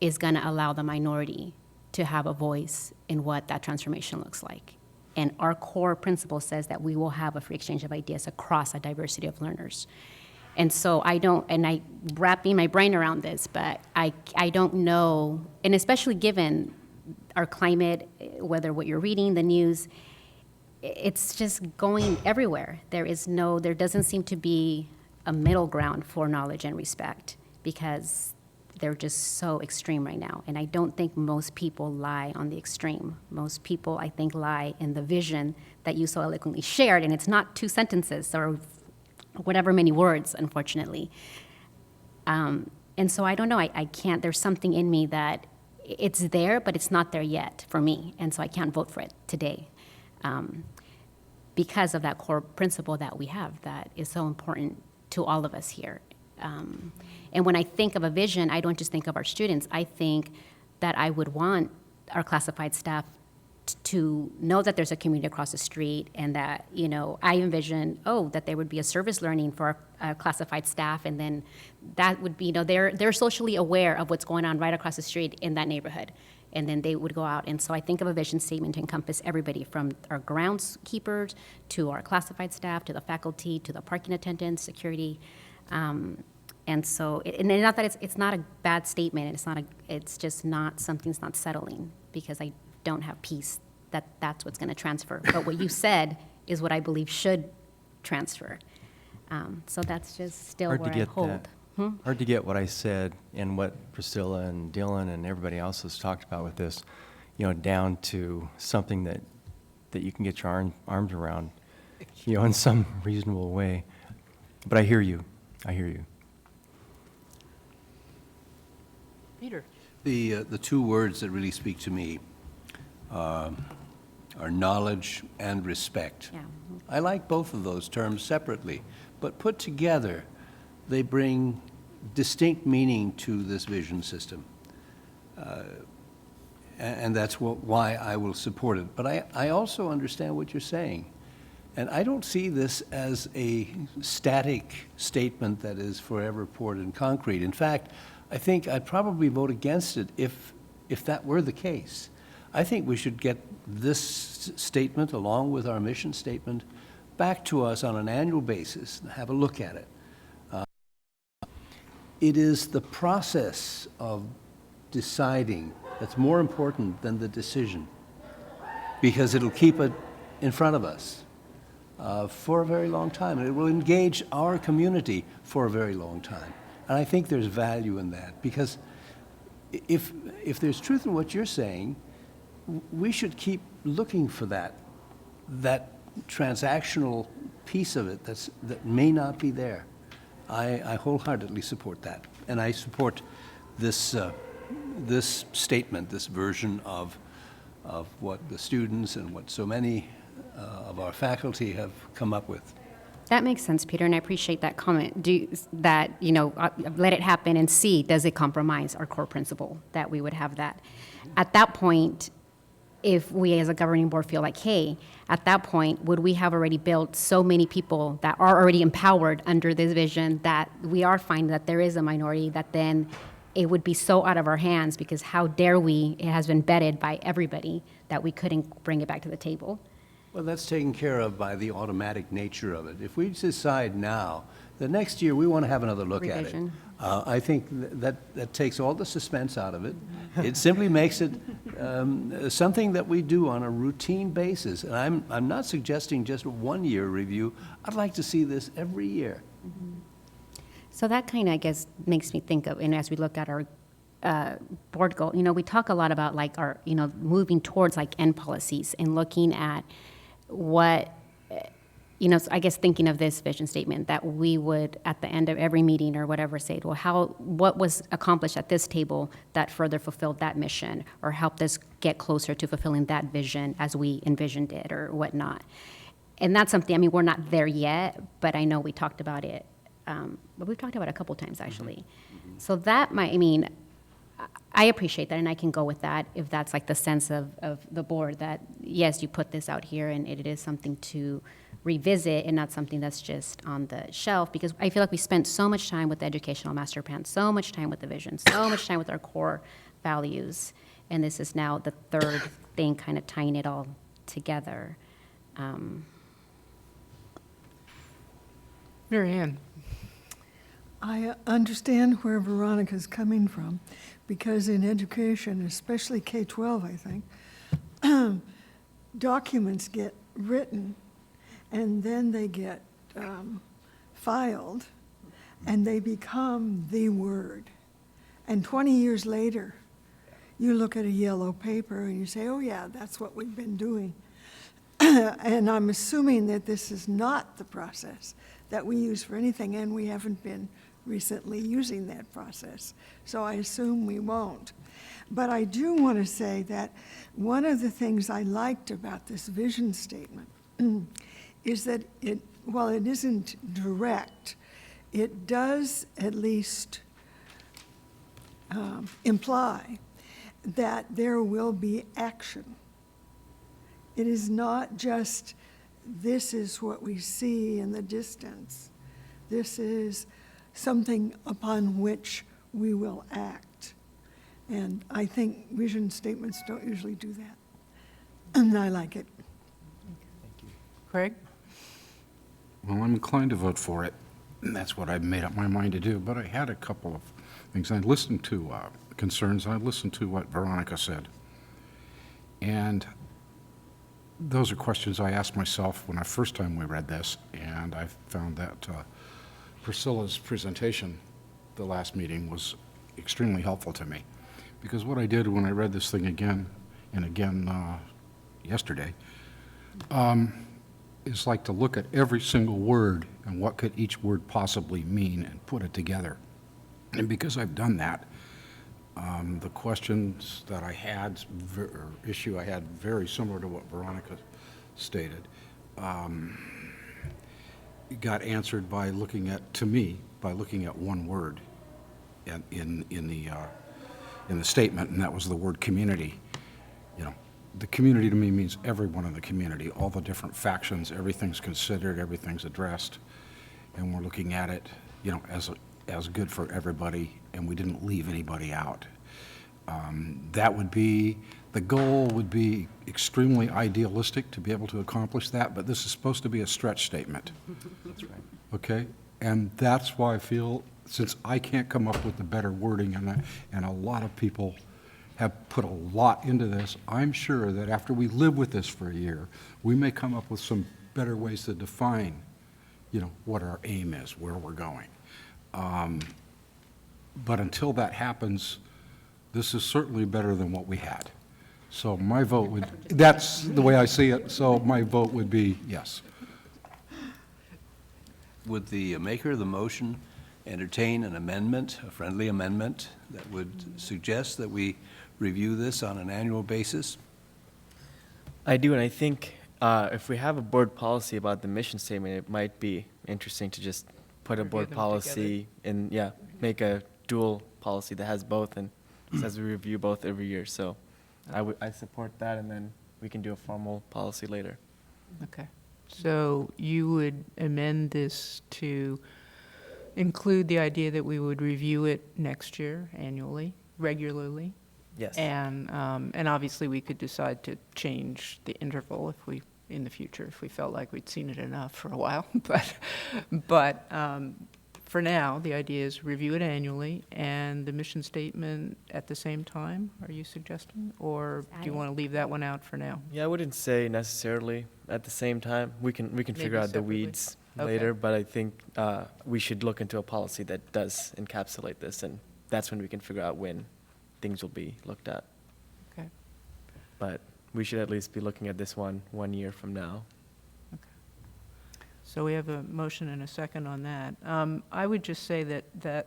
is going to allow the minority to have a voice in what that transformation looks like. And our core principle says that we will have a free exchange of ideas across a diversity of learners. And so I'm wrapping my brain around this, but I don't know, and especially given our climate, whether what you're reading, the news, it's just going everywhere. There doesn't seem to be a middle ground for knowledge and respect, because they're just so extreme right now. And I don't think most people lie on the extreme. Most people, I think, lie in the vision that you so eloquently shared, and it's not 2 sentences or whatever many words, unfortunately. And so I don't know, I can't, there's something in me that it's there, but it's not there yet for me, and so I can't vote for it today. Because of that core principle that we have that is so important to all of us here. And when I think of a vision, I don't just think of our students. I think that I would want our classified staff to know that there's a community across the street, and that, you know, I envision, that there would be a service learning for our classified staff, and then that would be, you know, they're socially aware of what's going on right across the street in that neighborhood. And then they would go out. And so I think of a vision statement to encompass everybody, from our groundskeepers to our classified staff, to the faculty, to the parking attendants, security. And so, and not that it's not a bad statement, it's just not, something's not settling, because I don't have peace that that's what's going to transfer. But what you said is what I believe should transfer. So that's just still Hard where to I get hold. that. Hard to get what I said and what Priscilla and Dylan and everybody else has talked about with this, you know, down to something that you can get your arms around, you know, in some reasonable way. But I hear you. I hear you. Peter? The 2 words that really speak to me are knowledge and respect. Yeah. I like both of those terms separately, but put together, they bring distinct meaning to this vision system. And that's why I will support it. But I also understand what you're saying. And I don't see this as a static statement that is forever poured in concrete. In fact, I think I'd probably vote against it if that were the case. I think we should get this statement, along with our mission statement, back to us on an annual basis and have a look at it. It is the process of deciding that's more important than the decision, because it'll keep it in front of us for a very long time, and it will engage our community for a very long time. And I think there's value in that, because if there's truth in what you're saying, we should keep looking for that transactional piece of it that may not be there. I wholeheartedly support that. And I support this, this statement, this version of what the students and what so many of our faculty have come up with. That makes sense, Peter, and I appreciate that comment. Let it happen and see, does it compromise our core principle, that we would have that. At that point, if we as a governing board feel like, hey, at that point, would we have already built so many people that are already empowered under this vision that we are finding that there is a minority, that then it would be so out of our hands, because how dare we, it has been vetted by everybody, that we couldn't bring it back to the table. Well, that's taken care of by the automatic nature of it. If we decide now, the next year we want to have another look Revision. at it, I think that takes all the suspense out of it. It simply makes it something that we do on a routine basis. And I'm not suggesting just a one-year review. I'd like to see this every year. So that kind of, I guess, makes me think of, and as we look at our board goal, we talk a lot about like our, moving towards like end policies and looking at what, so I guess thinking of this vision statement, that we would, at the end of every meeting or whatever, say, well, what was accomplished at this table that further fulfilled that mission or helped us get closer to fulfilling that vision as we envisioned it or whatnot. And that's something, we're not there yet, but I know we talked about it. But we've talked about it a couple times, actually. So that might, I appreciate that, and I can go with that if that's like the sense of the board, that yes, you put this out here and it is something to revisit and not something that's just on the shelf, because I feel like we spent so much time with the educational master plan, so much time with the vision, so much time with our core values, and this is now the third thing kind of tying it all together. Mary Ann. I understand where Veronica's coming from, because in education, especially K-12, I think, documents get written and then they get filed and they become the word. And 20 years later, you look at a yellow paper and you say, oh yeah, that's what we've been doing. And I'm assuming that this is not the process that we use for anything, and we haven't been recently using that process. So I assume we won't. But I do want to say that one of the things I liked about this vision statement is that while it isn't direct, it does at least imply that there will be action. It is not just, this is what we see in the distance. This is something upon which we will act. And I think vision statements don't usually do that. And I like it. Craig? Well, I'm inclined to vote for it, and that's what I've made up my mind to do, but I had a couple of things. I listened to concerns, I listened to what Veronica said. And those are questions I asked myself when first time we read this, and I found that Priscilla's presentation the last meeting was extremely helpful to me. Because what I did when I read this thing again and again yesterday is like to look at every single word and what could each word possibly mean and put it together. And because I've done that, the questions that I had, or issue I had, very similar to what Veronica stated, got answered by looking at, to me, by looking at one word in the statement, and that was the word community. The community to me means everyone in the community, all the different factions, everything's considered, everything's addressed, and we're looking at it, as good for everybody, and we didn't leave anybody out. That would be, the goal would be extremely idealistic to be able to accomplish that, but this is supposed to be a stretch statement. That's right. Okay? And that's why I feel, since I can't come up with the better wording, and a lot of people have put a lot into this, I'm sure that after we live with this for a year, we may come up with some better ways to define, what our aim is, where we're going. But until that happens, this is certainly better than what we had. So my vote would, that's the way I see it, so my vote would be yes. would the maker of the motion entertain an amendment, a friendly amendment, that would suggest that we review this on an annual basis? I do, and I think if we have a board policy about the mission statement, it might be interesting to just put a Review board them policy in, yeah, make a dual policy that has both and says we review both every year. So I support that, and then we can do a formal policy later. Okay. So you would amend this to include the idea that we would review it next year annually, regularly? Yes. And obviously, we could decide to change the interval if we, in the future, if we felt like we'd seen it enough for a while. But for now, the idea is review it annually, and the mission statement at the same time, are you suggesting? Or do you want to leave that one out for now? Yeah, I wouldn't say necessarily at the same time. We can figure out the separately? weeds Okay. later, but I think we should look into a policy that does encapsulate this, and that's when we can figure out when things will be looked at. Okay. But we should at least be looking at this one year from now. So we have a motion and a second on that. I would just say that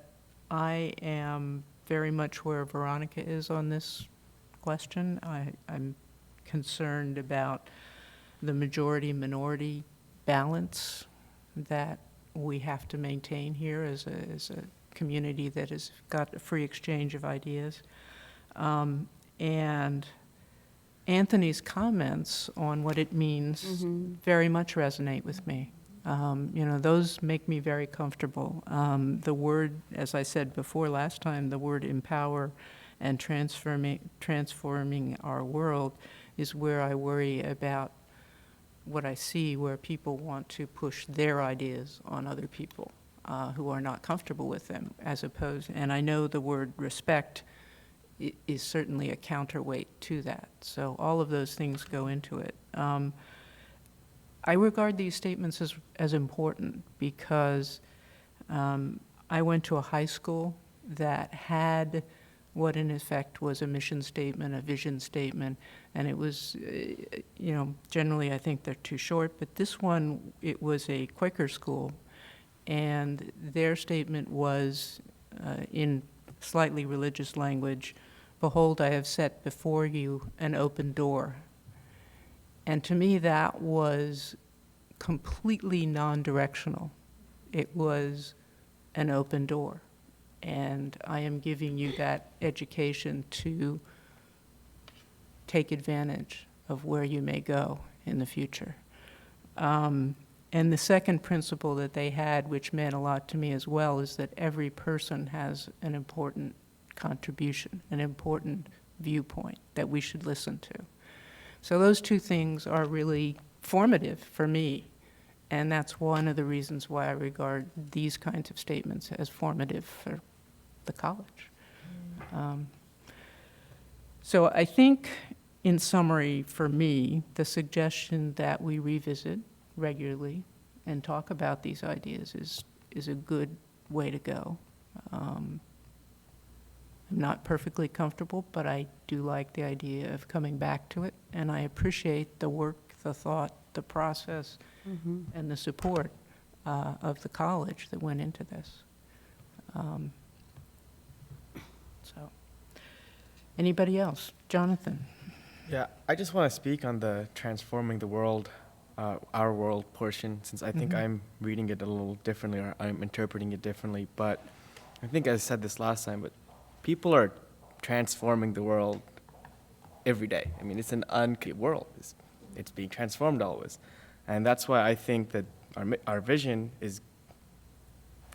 I am very much where Veronica is on this question. I'm concerned about the majority-minority balance that we have to maintain here as a community that has got a free exchange of ideas. And Anthony's comments on what it means very much resonate with me. Those make me very comfortable. The word, as I said before last time, the word empower and transforming our world is where I worry about what I see, where people want to push their ideas on other people who are not comfortable with them, as opposed, and I know the word respect is certainly a counterweight to that. So all of those things go into it. I regard these statements as important because I went to a high school that had what in effect was a mission statement, a vision statement, and it was, generally I think they're too short, but this one, it was a Quaker school, and their statement was, in slightly religious language, "Behold, I have set before you an open door." And to me, that was completely non-directional. It was an open door. And I am giving you that education to take advantage of where you may go in the future. And the second principle that they had, which meant a lot to me as well, is that every person has an important contribution, an important viewpoint that we should listen to. So those two things are really formative for me, and that's one of the reasons why I regard these kinds of statements as formative for the college. So I think, in summary, for me, the suggestion that we revisit regularly and talk about these ideas is a good way to go. I'm not perfectly comfortable, but I do like the idea of coming back to it, and I appreciate the work, the thought, the process, and the support of the college that went into this. So, anybody else? Jonathan? Yeah, I just want to speak on the transforming the world, our world portion, since I think I'm reading it a little differently, or I'm interpreting it differently. But I think I said this last time, but people are transforming the world every day. I mean, it's an uncreated world. It's being transformed always. And that's why I think that our vision is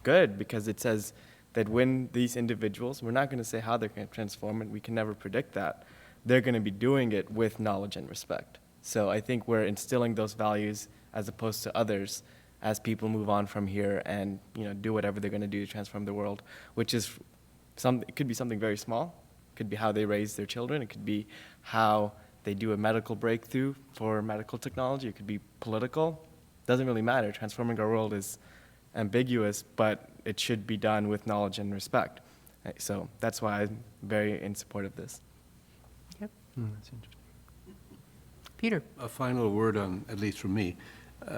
good, because it says that when these individuals, we're not going to say how they're going to transform it, we can never predict that, they're going to be doing it with knowledge and respect. So I think we're instilling those values as opposed to others as people move on from here and do whatever they're going to do to transform the world, which is it could be something very small. It could be how they raise their children. It could be how they do a medical breakthrough for medical technology. It could be political. Doesn't really matter. Transforming our world is ambiguous, but it should be done with knowledge and respect. So that's why I'm very in support of this. Yep. That's interesting. Peter? A final word on, at least from me,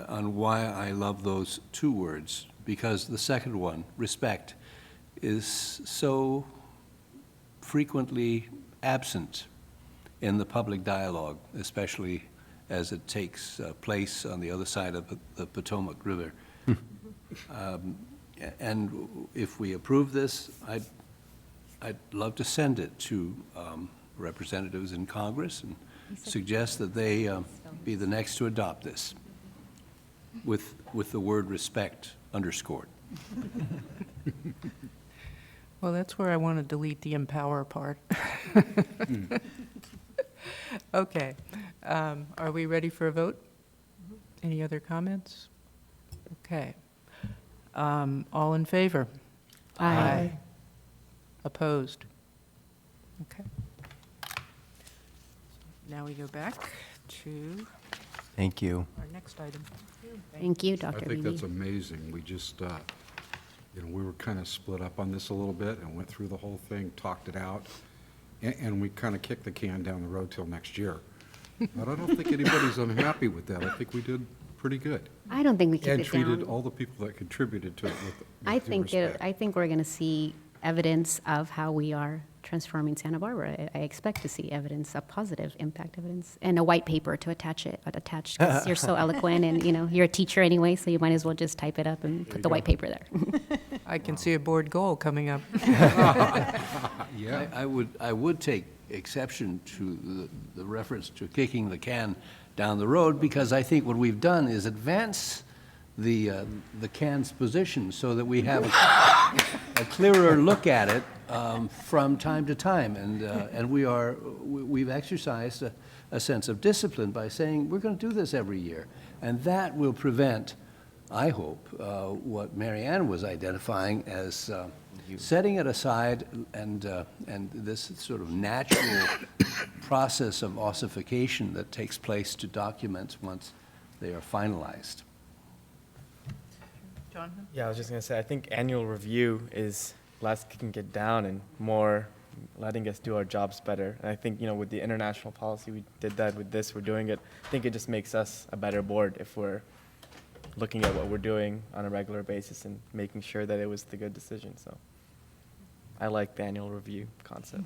on why I love those two words, because the second one, respect, is so frequently absent in the public dialogue, especially as it takes place on the other side of the Potomac River. And if we approve this, I'd love to send it to representatives in Congress and suggest that they be the next to adopt this with the word respect underscored. Well, that's where I want to delete the empower part. Okay. Are we ready for a vote? Any other comments? Okay. All in favor? Aye. Opposed? Okay. Now we go back to Thank you. our next item. Thank you, I Dr. think that's Beebe. amazing. We just, we were kind of split up on this a little bit and went through the whole thing, talked it out, and we kind of kicked the can down the road till next year. But I don't think anybody's unhappy with that. I think we did pretty good. I don't think we keep And it treated down. all the people that contributed to it with I due think respect. I think we're going to see evidence of how we are transforming Santa Barbara. I expect to see evidence, a positive impact evidence, and a white paper to attach because you're so eloquent and, you're a teacher anyway, so you might as well just type it up and put the white paper there. I can see a board goal coming up. Yeah. I would take exception to the reference to kicking the can down the road, because I think what we've done is advance the can's position so that we have a clearer look at it from time to time. And we've exercised a sense of discipline by saying we're going to do this every year. And that will prevent, I hope, what Mary Ann was identifying as setting it aside and this sort of natural process of ossification that takes place to documents once they are finalized. Jonathan? Yeah, I was just going to say, I think annual review is less kicking it down and more letting us do our jobs better. And I think, with the international policy, we did that. With this, we're doing it. I think it just makes us a better board if we're looking at what we're doing on a regular basis and making sure that it was the good decision. So I like the annual review concept.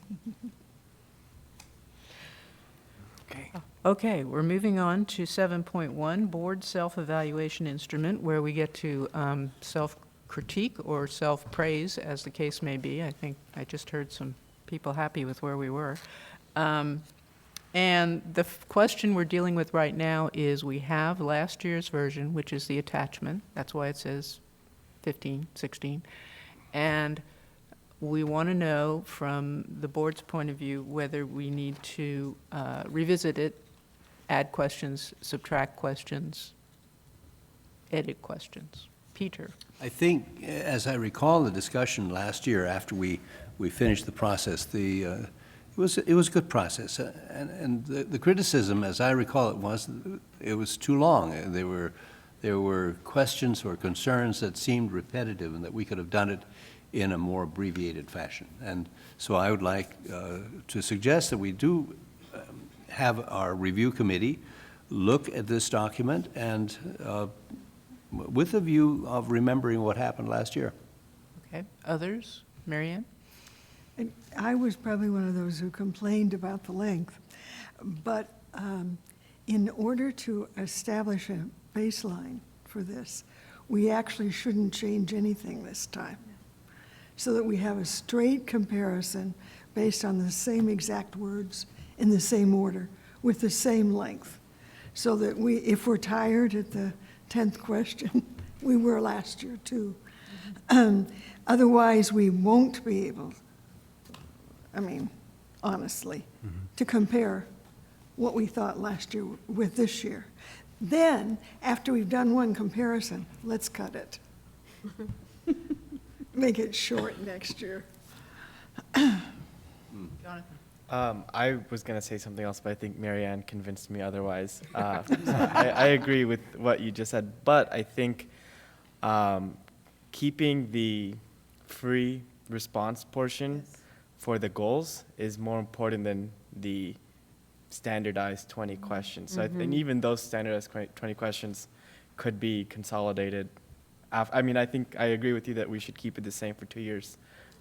Okay, we're moving on to 7.1, Board Self-Evaluation Instrument, where we get to self-critique or self-praise, as the case may be. I think I just heard some people happy with where we were. And the question we're dealing with right now is we have last year's version, which is the attachment. That's why it says 15, 16. And we want to know from the board's point of view whether we need to revisit it, add questions, subtract questions, edit questions. Peter? I think, as I recall the discussion last year after we finished the process, it was a good process. And the criticism, as I recall it was too long. There were questions or concerns that seemed repetitive and that we could have done it in a more abbreviated fashion. And so I would like to suggest that we do have our review committee look at this document and with a view of remembering what happened last year. Okay, others? Mary Ann? And I was probably one of those who complained about the length, but in order to establish a baseline for this, we actually shouldn't change anything this time, so that we have a straight comparison based on the same exact words in the same order with the same length, so that if we're tired at the 10th question, we were last year too. Otherwise, we won't be able, honestly, to compare what we thought last year with this year. Then, after we've done one comparison, let's cut it. Make it short next year. Jonathan? I was going to say something else, but I think Mary Ann convinced me otherwise. I agree with what you just said, but I think keeping the free response portion for the goals is more important than the standardized 20 questions. So I think even those standardized 20 questions could be consolidated I mean, I think I agree with you that we should keep it the same for 2 years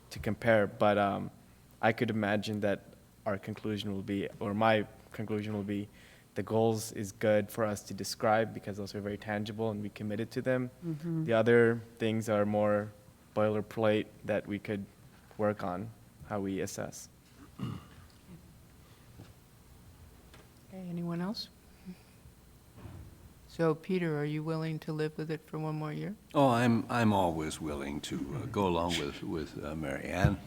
to compare, but I could imagine that our conclusion will be, or my conclusion will be, the goals is good for us to describe because those are very tangible and we committed to them. The other things are more boilerplate that we could work on, how we assess. Okay, anyone else? So, Peter, are you willing to live with it for one more year? Oh, I'm always willing to go along with Mary Ann.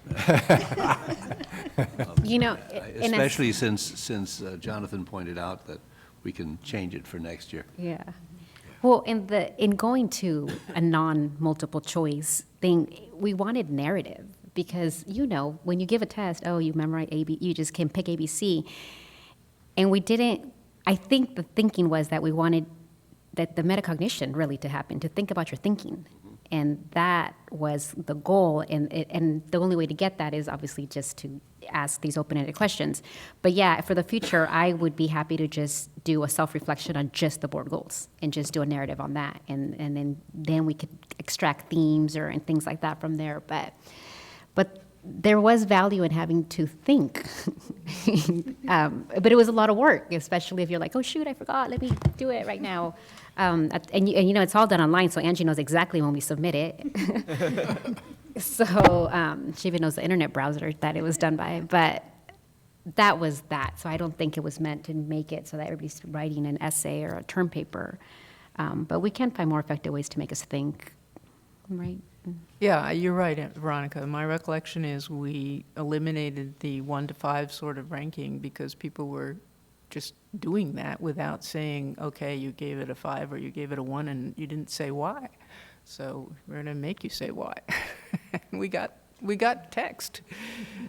You know, Especially since Jonathan pointed out that we can change it for next year. Yeah. Well, in going to a non-multiple choice thing, we wanted narrative because, you know, when you give a test, oh, you memorize you just can pick ABC. And we didn't, I think the thinking was that we wanted that the metacognition really to happen, to think about your thinking. And that was the goal. And the only way to get that is obviously just to ask these open-ended questions. But yeah, for the future, I would be happy to just do a self-reflection on just the board goals and just do a narrative on that. And then we could extract themes and things like that from there. But there was value in having to think. But it was a lot of work, especially if you're like, oh, shoot, I forgot. Let me do it right now. And you know, it's all done online, so Angie knows exactly when we submit it. So she even knows the internet browser that it was done by. But that was that. So I don't think it was meant to make it so that everybody's writing an essay or a term paper. But we can find more effective ways to make us think, right? Yeah, you're right, Veronica. My recollection is we eliminated the 1 to 5 sort of ranking because people were just doing that without saying, okay, you gave it a 5 or you gave it a 1 and you didn't say why. So we're going to make you say why. We got text.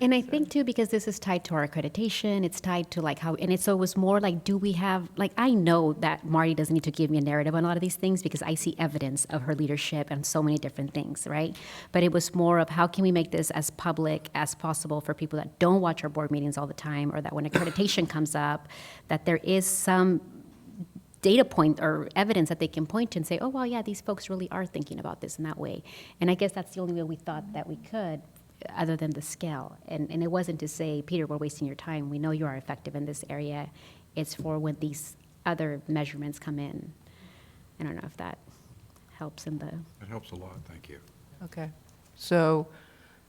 And I think too, because this is tied to our accreditation, it's tied to like how, so it was more like, do we have, like, I know that Marty doesn't need to give me a narrative on a lot of these things because I see evidence of her leadership and so many different things, right? But it was more of how can we make this as public as possible for people that don't watch our board meetings all the time, or that when accreditation comes up, that there is some data point or evidence that they can point to and say, oh, well, yeah, these folks really are thinking about this in that way. And I guess that's the only way we thought that we could, other than the scale. And it wasn't to say, Peter, we're wasting your time. We know you are effective in this area. It's for when these other measurements come in. I don't know if that helps in the... It helps a lot, thank you. Okay. So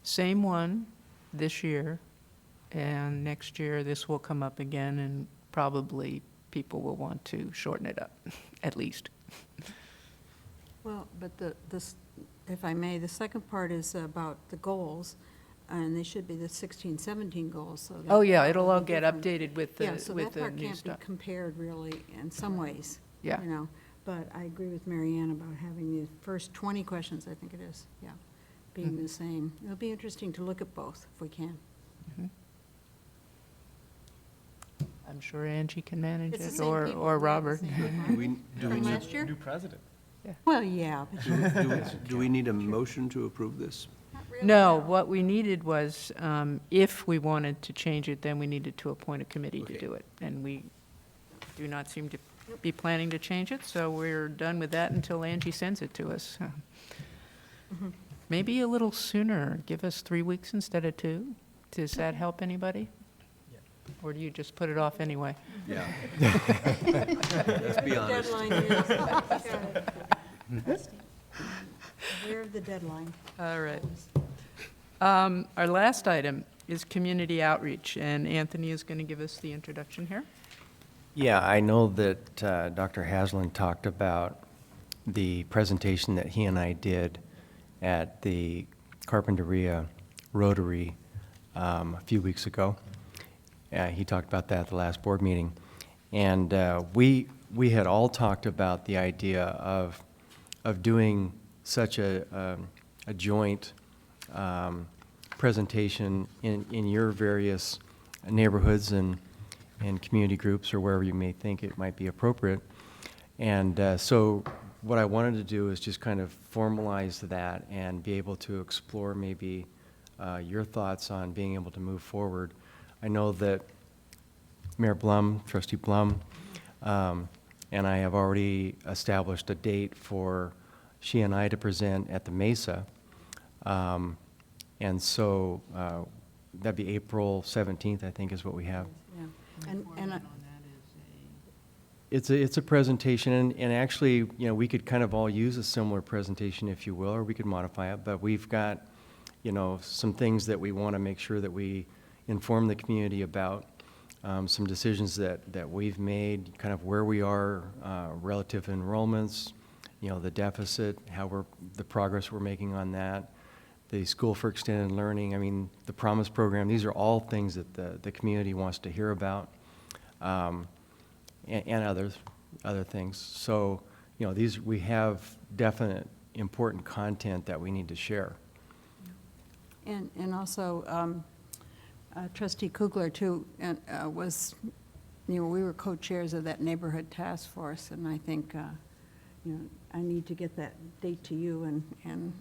same one this year, and next year this will come up again, and probably people will want to shorten it up, at least. Well, but if I may, the second part is about the goals, and they should be the 16, 17 goals. So Oh, yeah, it'll all get updated with the, yeah, so with that the part new can't stuff. be compared really in some ways. Yeah. You know, but I agree with Mary Ann about having the first 20 questions, I think it is, yeah, being the same. It'll be interesting to look at both if we can. I'm sure Angie can manage It's the it, same or people, or right? Robert. Do we From need, last year? New president. Well, yeah, but do we need a motion to approve this? No, what we needed was, if we wanted to change it, then we needed to appoint a committee to Okay. do it. And we do not seem to be planning to change it, so we're done with that until Angie sends it to us. Maybe a little sooner, give us 3 weeks instead of 2. Does that help anybody? Or do you just put it off anyway? Yeah. Let's be honest. deadline is. Aware of the deadline. All right. Our last item is community outreach, and Anthony is going to give us the introduction here. Yeah, I know that Dr. Haslam talked about the presentation that he and I did at the Carpinteria Rotary a few weeks ago. He talked about that at the last board meeting. And we had all talked about the idea of doing such a joint presentation in your various neighborhoods and community groups or wherever you may think it might be appropriate. And so what I wanted to do is just kind of formalize that and be able to explore maybe your thoughts on being able to move forward. I know that Mayor Blum, Trustee Blum, and I have already established a date for she and I to present at the Mesa. And so that'd be April 17th, I think, is what we have. Yeah. And It's a presentation, and actually, you know, we could kind of all use a similar presentation, if you will, or we could modify it, but we've got, you know, some things that we want to make sure that we inform the community about, some decisions that we've made, kind of where we are relative to enrollments, you know, the deficit, the progress we're making on that, the School for Extended Learning, I mean, the Promise Program, these are all things that the community wants to hear about. And other things. So, you know, we have definite important content that we need to share. And also, Trustee Kugler, too, was, you know, we were co-chairs of that neighborhood task force, and I think, you know, I need to get that date to you and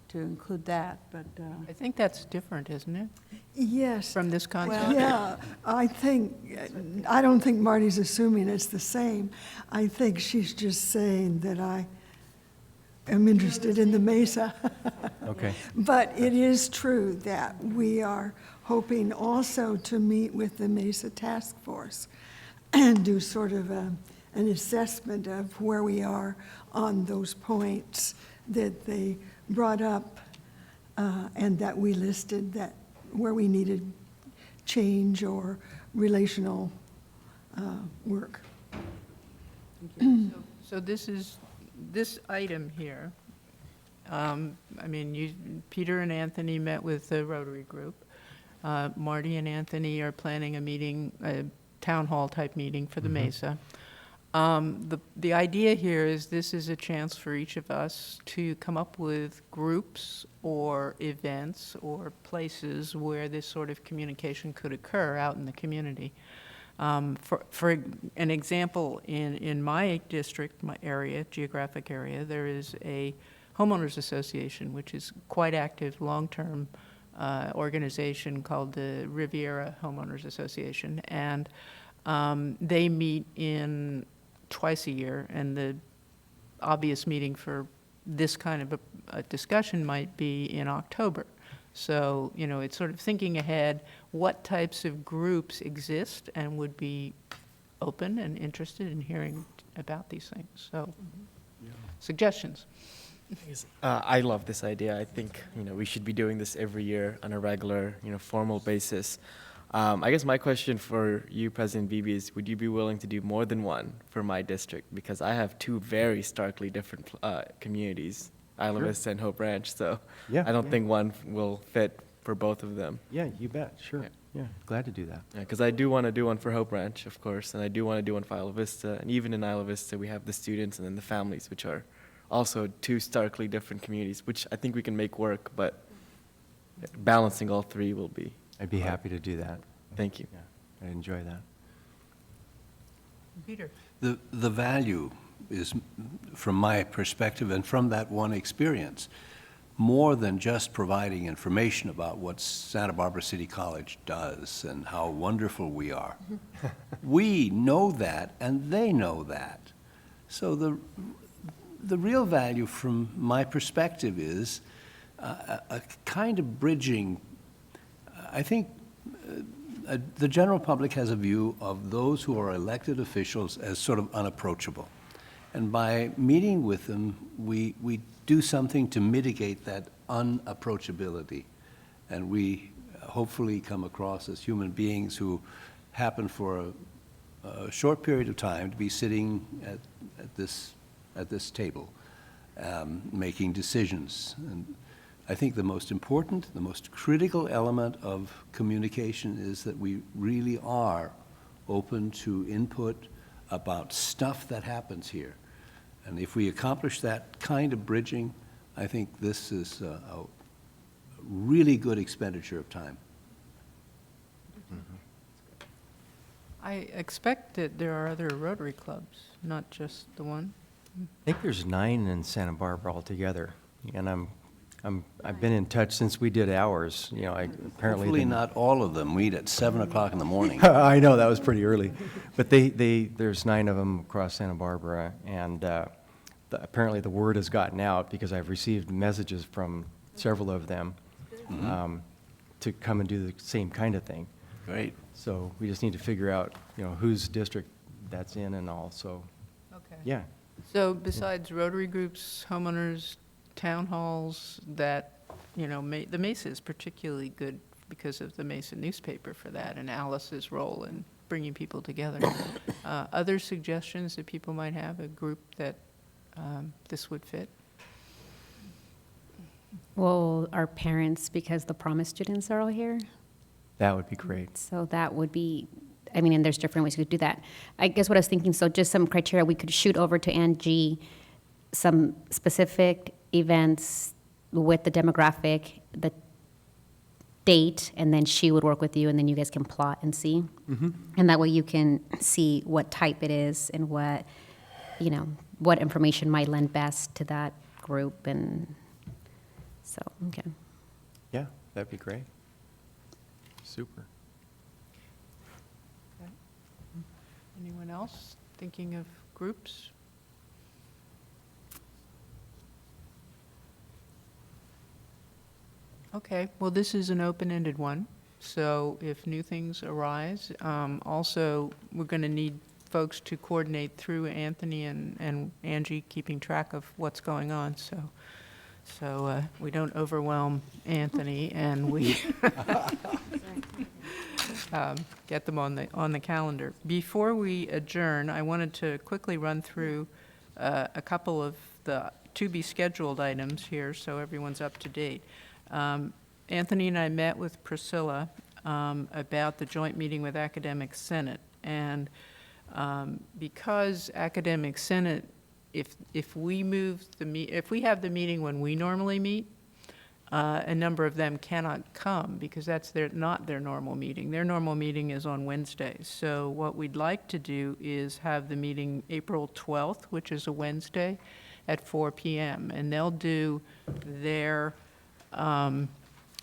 to include that, but. I think that's different, isn't it? Yes. From this concept? Well, yeah, I don't think Marty's assuming it's the same. I think she's just saying that I am interested in the Mesa. Okay. But it is true that we are hoping also to meet with the Mesa Task Force and do sort of an assessment of where we are on those points that they brought up and that we listed, that where we needed change or relational work. So this item here, I mean, Peter and Anthony met with the Rotary Group. Marty and Anthony are planning a meeting, a town hall type meeting for the Mesa. The idea here is this is a chance for each of us to come up with groups or events or places where this sort of communication could occur out in the community. For an example, in my district, my area, geographic area, there is a homeowners association, which is quite active, long-term organization called the Riviera Homeowners Association. And they meet twice a year, and the obvious meeting for this kind of a discussion might be in October. So, you know, it's sort of thinking ahead, what types of groups exist and would be open and interested in hearing about these things. So, suggestions? I love this idea. I think, you know, we should be doing this every year on a regular, you know, formal basis. I guess my question for you, President Beebe, is would you be willing to do more than one for my district? Because I have two very starkly different communities, Isla Vista and Hope Ranch, so Yeah, I don't yeah. think one will fit for both of them. Yeah, you bet, sure. Yeah, glad to do that. Because I do want to do one for Hope Ranch, of course, and I do want to do one for Isla Vista. And even in Isla Vista, we have the students and then the families, which are also two starkly different communities, which I think we can make work, but balancing all three will be. I'd be happy to do that. Thank you. Yeah, I'd enjoy that. Peter? The value is, from my perspective and from that one experience, more than just providing information about what Santa Barbara City College does and how wonderful we are. We know that, and they know that. So the real value from my perspective is a kind of bridging. I think the general public has a view of those who are elected officials as sort of unapproachable. And by meeting with them, we do something to mitigate that unapproachability. And we hopefully come across as human beings who happen for a short period of time to be sitting at this table, making decisions. And I think the most important, the most critical element of communication is that we really are open to input about stuff that happens here. And if we accomplish that kind of bridging, I think this is a really good expenditure of time. I expect that there are other Rotary clubs, not just the one. I think there's 9 in Santa Barbara altogether, and I've been in touch since we did ours. You know, I apparently Hopefully didn't- not all of them meet at 7 o'clock in the morning. I know, that was pretty early. But there's 9 of them across Santa Barbara, and apparently the word has gotten out because I've received messages from several of them to come and do the same kind of thing. Great. So we just need to figure out, whose district that's in and all, so, Okay. yeah. So besides Rotary groups, homeowners, town halls, that, the Mesa is particularly good because of the Mesa newspaper for that, and Alice's role in bringing people together. Other suggestions that people might have, a group that this would fit? Well, our parents, because the Promise students are all here, That would be great. so that would be, and there's different ways we could do that. I guess what I was thinking, so just some criteria, we could shoot over to Angie some specific events with the demographic, the date, and then she would work with you, and then you guys can plot and see. And that way you can see what type it is and what information might lend best to that group, and so, okay. Yeah, that'd be great. Super. Anyone else thinking of groups? Okay, well, this is an open-ended one, so if new things arise, also, we're going to need folks to coordinate through Anthony and Angie, keeping track of what's going on, so we don't overwhelm Anthony, and we get them on the calendar. Before we adjourn, I wanted to quickly run through a couple of the to-be-scheduled items here, so everyone's up to date. Anthony and I met with Priscilla about the joint meeting with Academic Senate, and because Academic Senate, if we have the meeting when we normally meet, a number of them cannot come because that's not their normal meeting. Their normal meeting is on Wednesdays. So what we'd like to do is have the meeting April 12th, which is a Wednesday, at 4 p.m. And they'll do their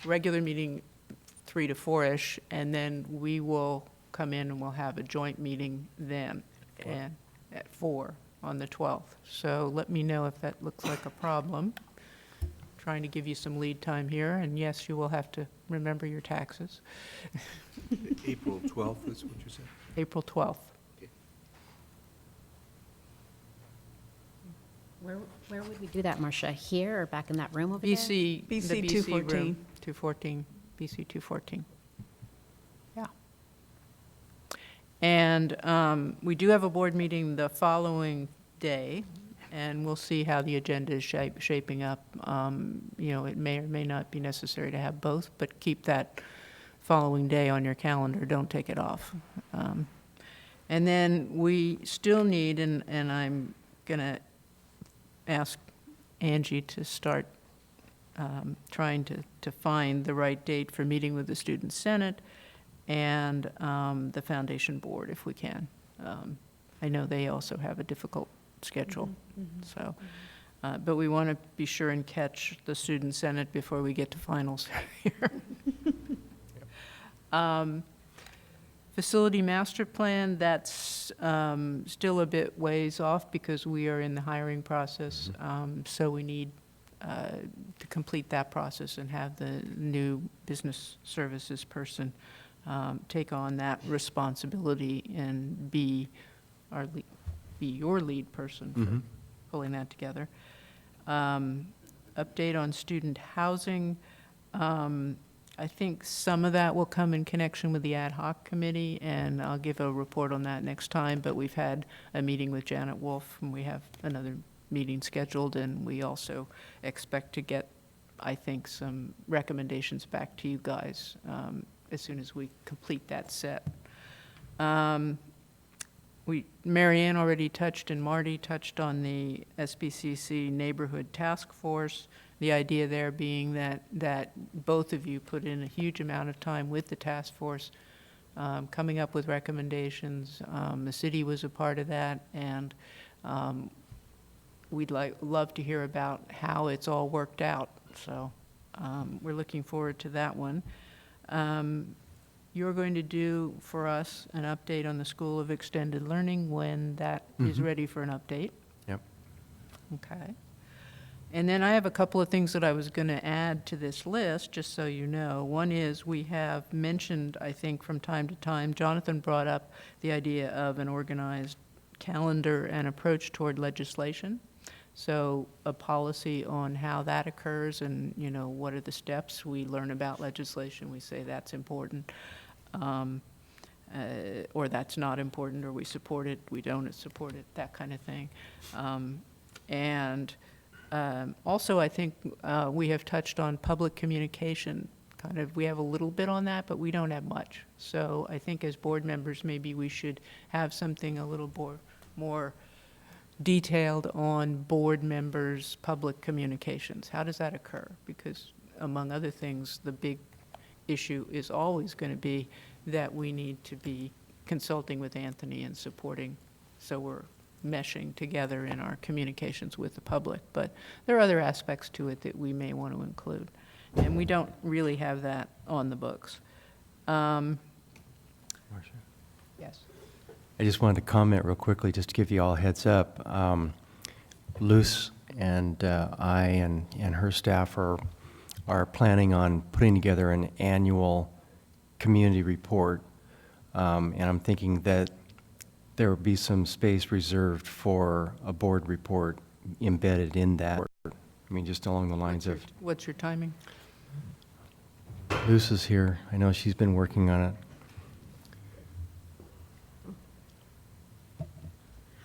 regular meeting 3 to 4-ish, and then we will come in and we'll have a joint meeting then and at 4 on the 12th. So let me know if that looks like a problem. Trying to give you some lead time here, and yes, you will have to remember your taxes. April 12th is what you said? April 12th. Where would we do that, Marcia? Here or back in that room over there? BC, the BC BC 214. room, 214, BC 214. Yeah. And we do have a board meeting the following day, and we'll see how the agenda is shaping up. It may or may not be necessary to have both, but keep that following day on your calendar. Don't take it off. And then we still need, and I'm going to ask Angie to start trying to find the right date for meeting with the Student Senate and the Foundation Board, if we can. I know they also have a difficult schedule, so. But we want to be sure and catch the Student Senate before we get to finals here. Facility master plan, that's still a bit ways off because we are in the hiring process. So we need to complete that process and have the new business services person take on that responsibility and be your lead person for pulling that together. Update on student housing. I think some of that will come in connection with the ad hoc committee, and I'll give a report on that next time, but we've had a meeting with Janet Wolf, and we have another meeting scheduled, and we also expect to get, I think, some recommendations back to you guys as soon as we complete that set. Marianne already touched, and Marty touched on the SBCC Neighborhood Task Force. The idea there being that both of you put in a huge amount of time with the task force, coming up with recommendations. The city was a part of that, and we'd love to hear about how it's all worked out. So we're looking forward to that one. You're going to do for us an update on the School of Extended Learning when that is ready for an update. Yep. Okay. And then I have a couple of things that I was going to add to this list, just so you know. One is we have mentioned, I think, from time to time, Jonathan brought up the idea of an organized calendar and approach toward legislation. So a policy on how that occurs and, you know, what are the steps we learn about legislation. We say that's important, or that's not important, or we support it, we don't support it, that kind of thing. Also, I think we have touched on public communication. Kind of, we have a little bit on that, but we don't have much. So I think as board members, maybe we should have something a little more detailed on board members' public communications. How does that occur? Because among other things, the big issue is always going to be that we need to be consulting with Anthony and supporting, so we're meshing together in our communications with the public. But there are other aspects to it that we may want to include. And we don't really have that on the books. Marcia? Yes. I just wanted to comment real quickly, just to give you all a heads up. Luce and I and her staff are planning on putting together an annual community report, and I'm thinking that there will be some space reserved for a board report embedded in that. I mean, just along the lines of, What's your timing? Luce is here. I know she's been working on it.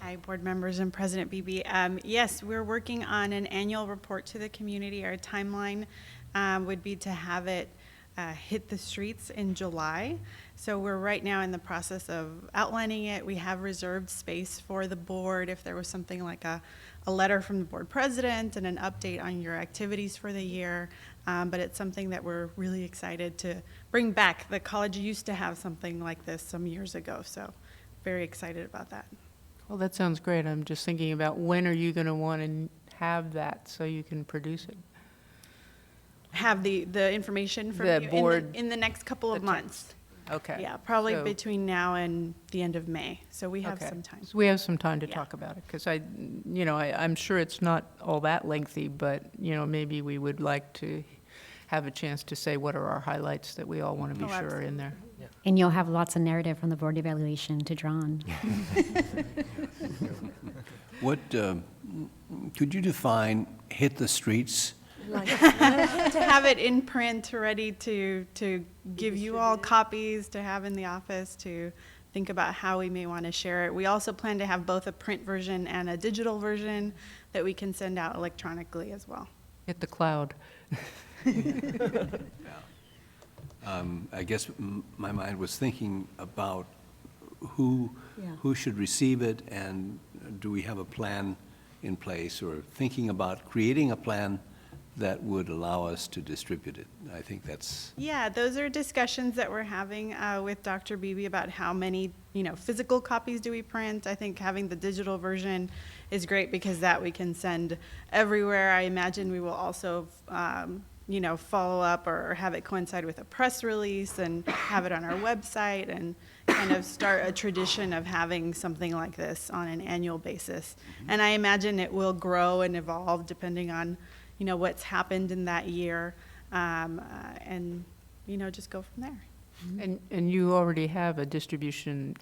Hi, board members and President Beebe. Yes, we're working on an annual report to the community. Our timeline would be to have it hit the streets in July. So we're right now in the process of outlining it. We have reserved space for the board if there was something like a letter from the board president and an update on your activities for the year. But it's something that we're really excited to bring back. The college used to have something like this some years ago, so very excited about that. Well, that sounds great. I'm just thinking about when are you going to want to have that so you can produce it? Have the information from The you board- in the next couple of months. Okay. Yeah, probably So- between now and the end of May. So we have Okay. some time. So we have some time to Yeah. talk about it, because I'm sure it's not all that lengthy, but, maybe we would like to have a chance to say what are our highlights that we all want to be Oh, sure are in there. And you'll have lots of narrative from the board evaluation to draw on. What, could you define hit the streets? To have it in print, ready to give you all copies to have in the office, to think about how we may want to share it. We also plan to have both a print version and a digital version that we can send out electronically as well. Hit the cloud. I guess my mind was thinking about who should receive it, and do we have a plan in place, or thinking about creating a plan that would allow us to distribute it. I think that's... Yeah, those are discussions that we're having with Dr. Beebe about how many, physical copies do we print. I think having the digital version is great because that we can send everywhere. I imagine we will also, follow up or have it coincide with a press release and have it on our website and kind of start a tradition of having something like this on an annual basis. And I imagine it will grow and evolve depending on what's happened in that year, and, just go from there. And you already have a distribution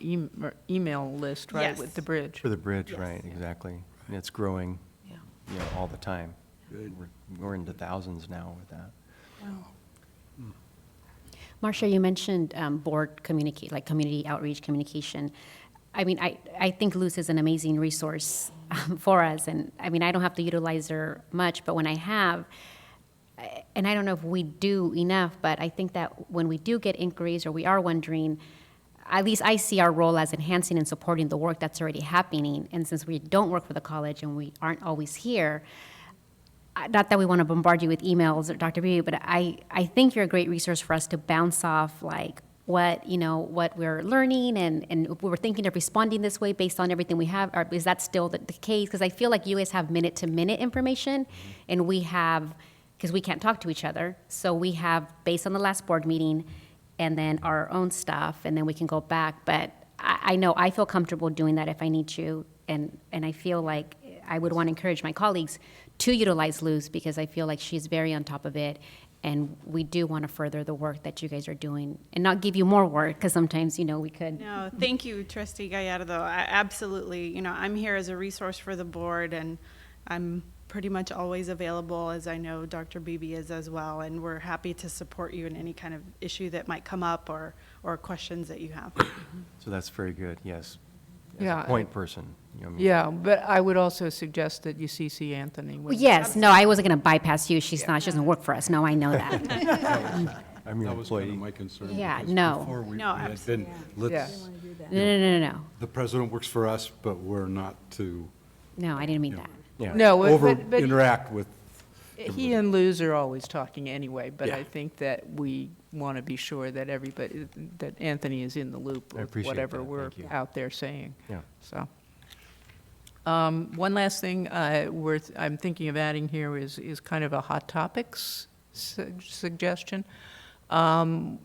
email list, right, Yes. with the bridge? For the bridge, Yes. right, exactly. And it's growing, Yeah. all the time. Good. We're into thousands now with that. Marcia, you mentioned board community outreach communication. I mean, I think Luz is an amazing resource for us, and I mean, I don't have to utilize her much, but when I have, and I don't know if we do enough, but I think that when we do get inquiries or we are wondering, at least I see our role as enhancing and supporting the work that's already happening. And since we don't work for the college and we aren't always here, not that we want to bombard you with emails, Dr. B, but I think you're a great resource for us to bounce off, like, what we're learning, and we're thinking of responding this way based on everything we have, or is that still the case? Because I feel like you guys have minute-to-minute information, and we have, because we can't talk to each other, so we have, based on the last board meeting, and then our own stuff, and then we can go back. But I know I feel comfortable doing that if I need to, and I feel like I would want to encourage my colleagues to utilize Luz because I feel like she's very on top of it. And we do want to further the work that you guys are doing and not give you more work because sometimes, we could. No, thank you, Trustee Gallardo. Absolutely. I'm here as a resource for the board, and I'm pretty much always available, as I know Dr. Beebe is as well. And we're happy to support you in any kind of issue that might come up or questions that you have. So that's very good, yes. As Yeah, a point person. Yeah, but I would also suggest that you CC Anthony. Well, yes, no, I wasn't going to bypass you. She doesn't work for us. No, I know that. I'm your That was kind employee. of my concern. Yeah, because no. before we No, had absolutely. been, Yeah. let's, No. the president works for us, but we're not to No, I didn't mean that. Yeah. No, over but interact with. he and Luz are always talking anyway, but Yeah. I think that we want to be sure that that Anthony is in the loop I with appreciate whatever that. we're Thank you. out there saying. Yeah. So. One last thing I'm thinking of adding here is kind of a hot topics suggestion.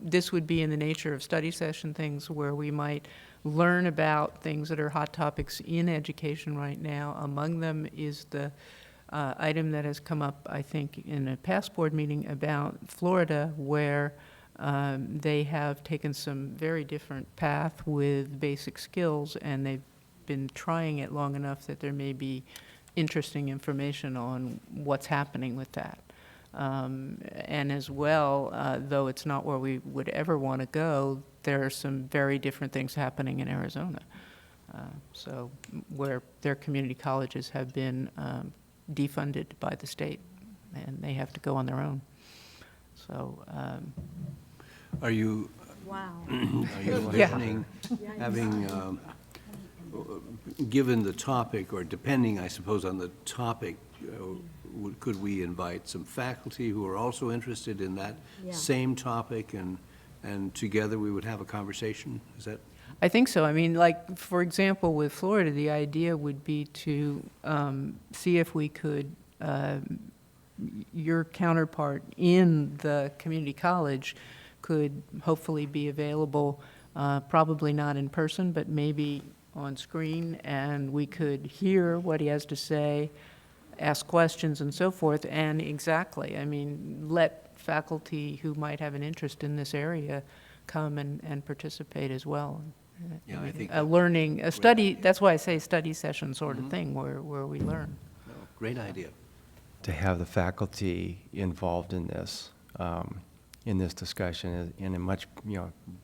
This would be in the nature of study session things where we might learn about things that are hot topics in education right now. Among them is the item that has come up, I think, in a past board meeting about Florida, where they have taken some very different path with basic skills, and they've been trying it long enough that there may be interesting information on what's happening with that. And as well, though it's not where we would ever want to go, there are some very different things happening in Arizona. So where their community colleges have been defunded by the state, and they have to go on their own. So, Are you, Wow. are you Yeah. envisioning having, given the topic, or depending, I suppose, on the topic, could we invite some faculty who are also interested in that Yeah. same topic, and together we would have a conversation? Is that? I think so. I mean, like, for example, with Florida, the idea would be to see if we could, your counterpart in the community college could hopefully be available, probably not in person, but maybe on screen, and we could hear what he has to say, ask questions and so forth, and exactly, I mean, let faculty who might have an interest in this area come and participate as well. Yeah, I think A learning, a study, that's why I say study session sort of thing, where we learn. No, great idea. To have the faculty involved in this discussion in a much,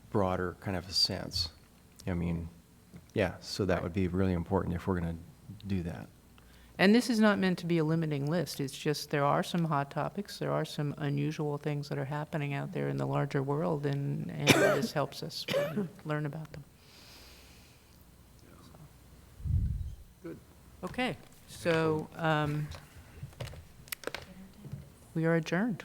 broader kind of a sense. I mean, yeah, so that would be really important if we're going to do that. And this is not meant to be a limiting list. It's just there are some hot topics, there are some unusual things that are happening out there in the larger world, and this helps us learn about them. Good. Okay, so we are adjourned.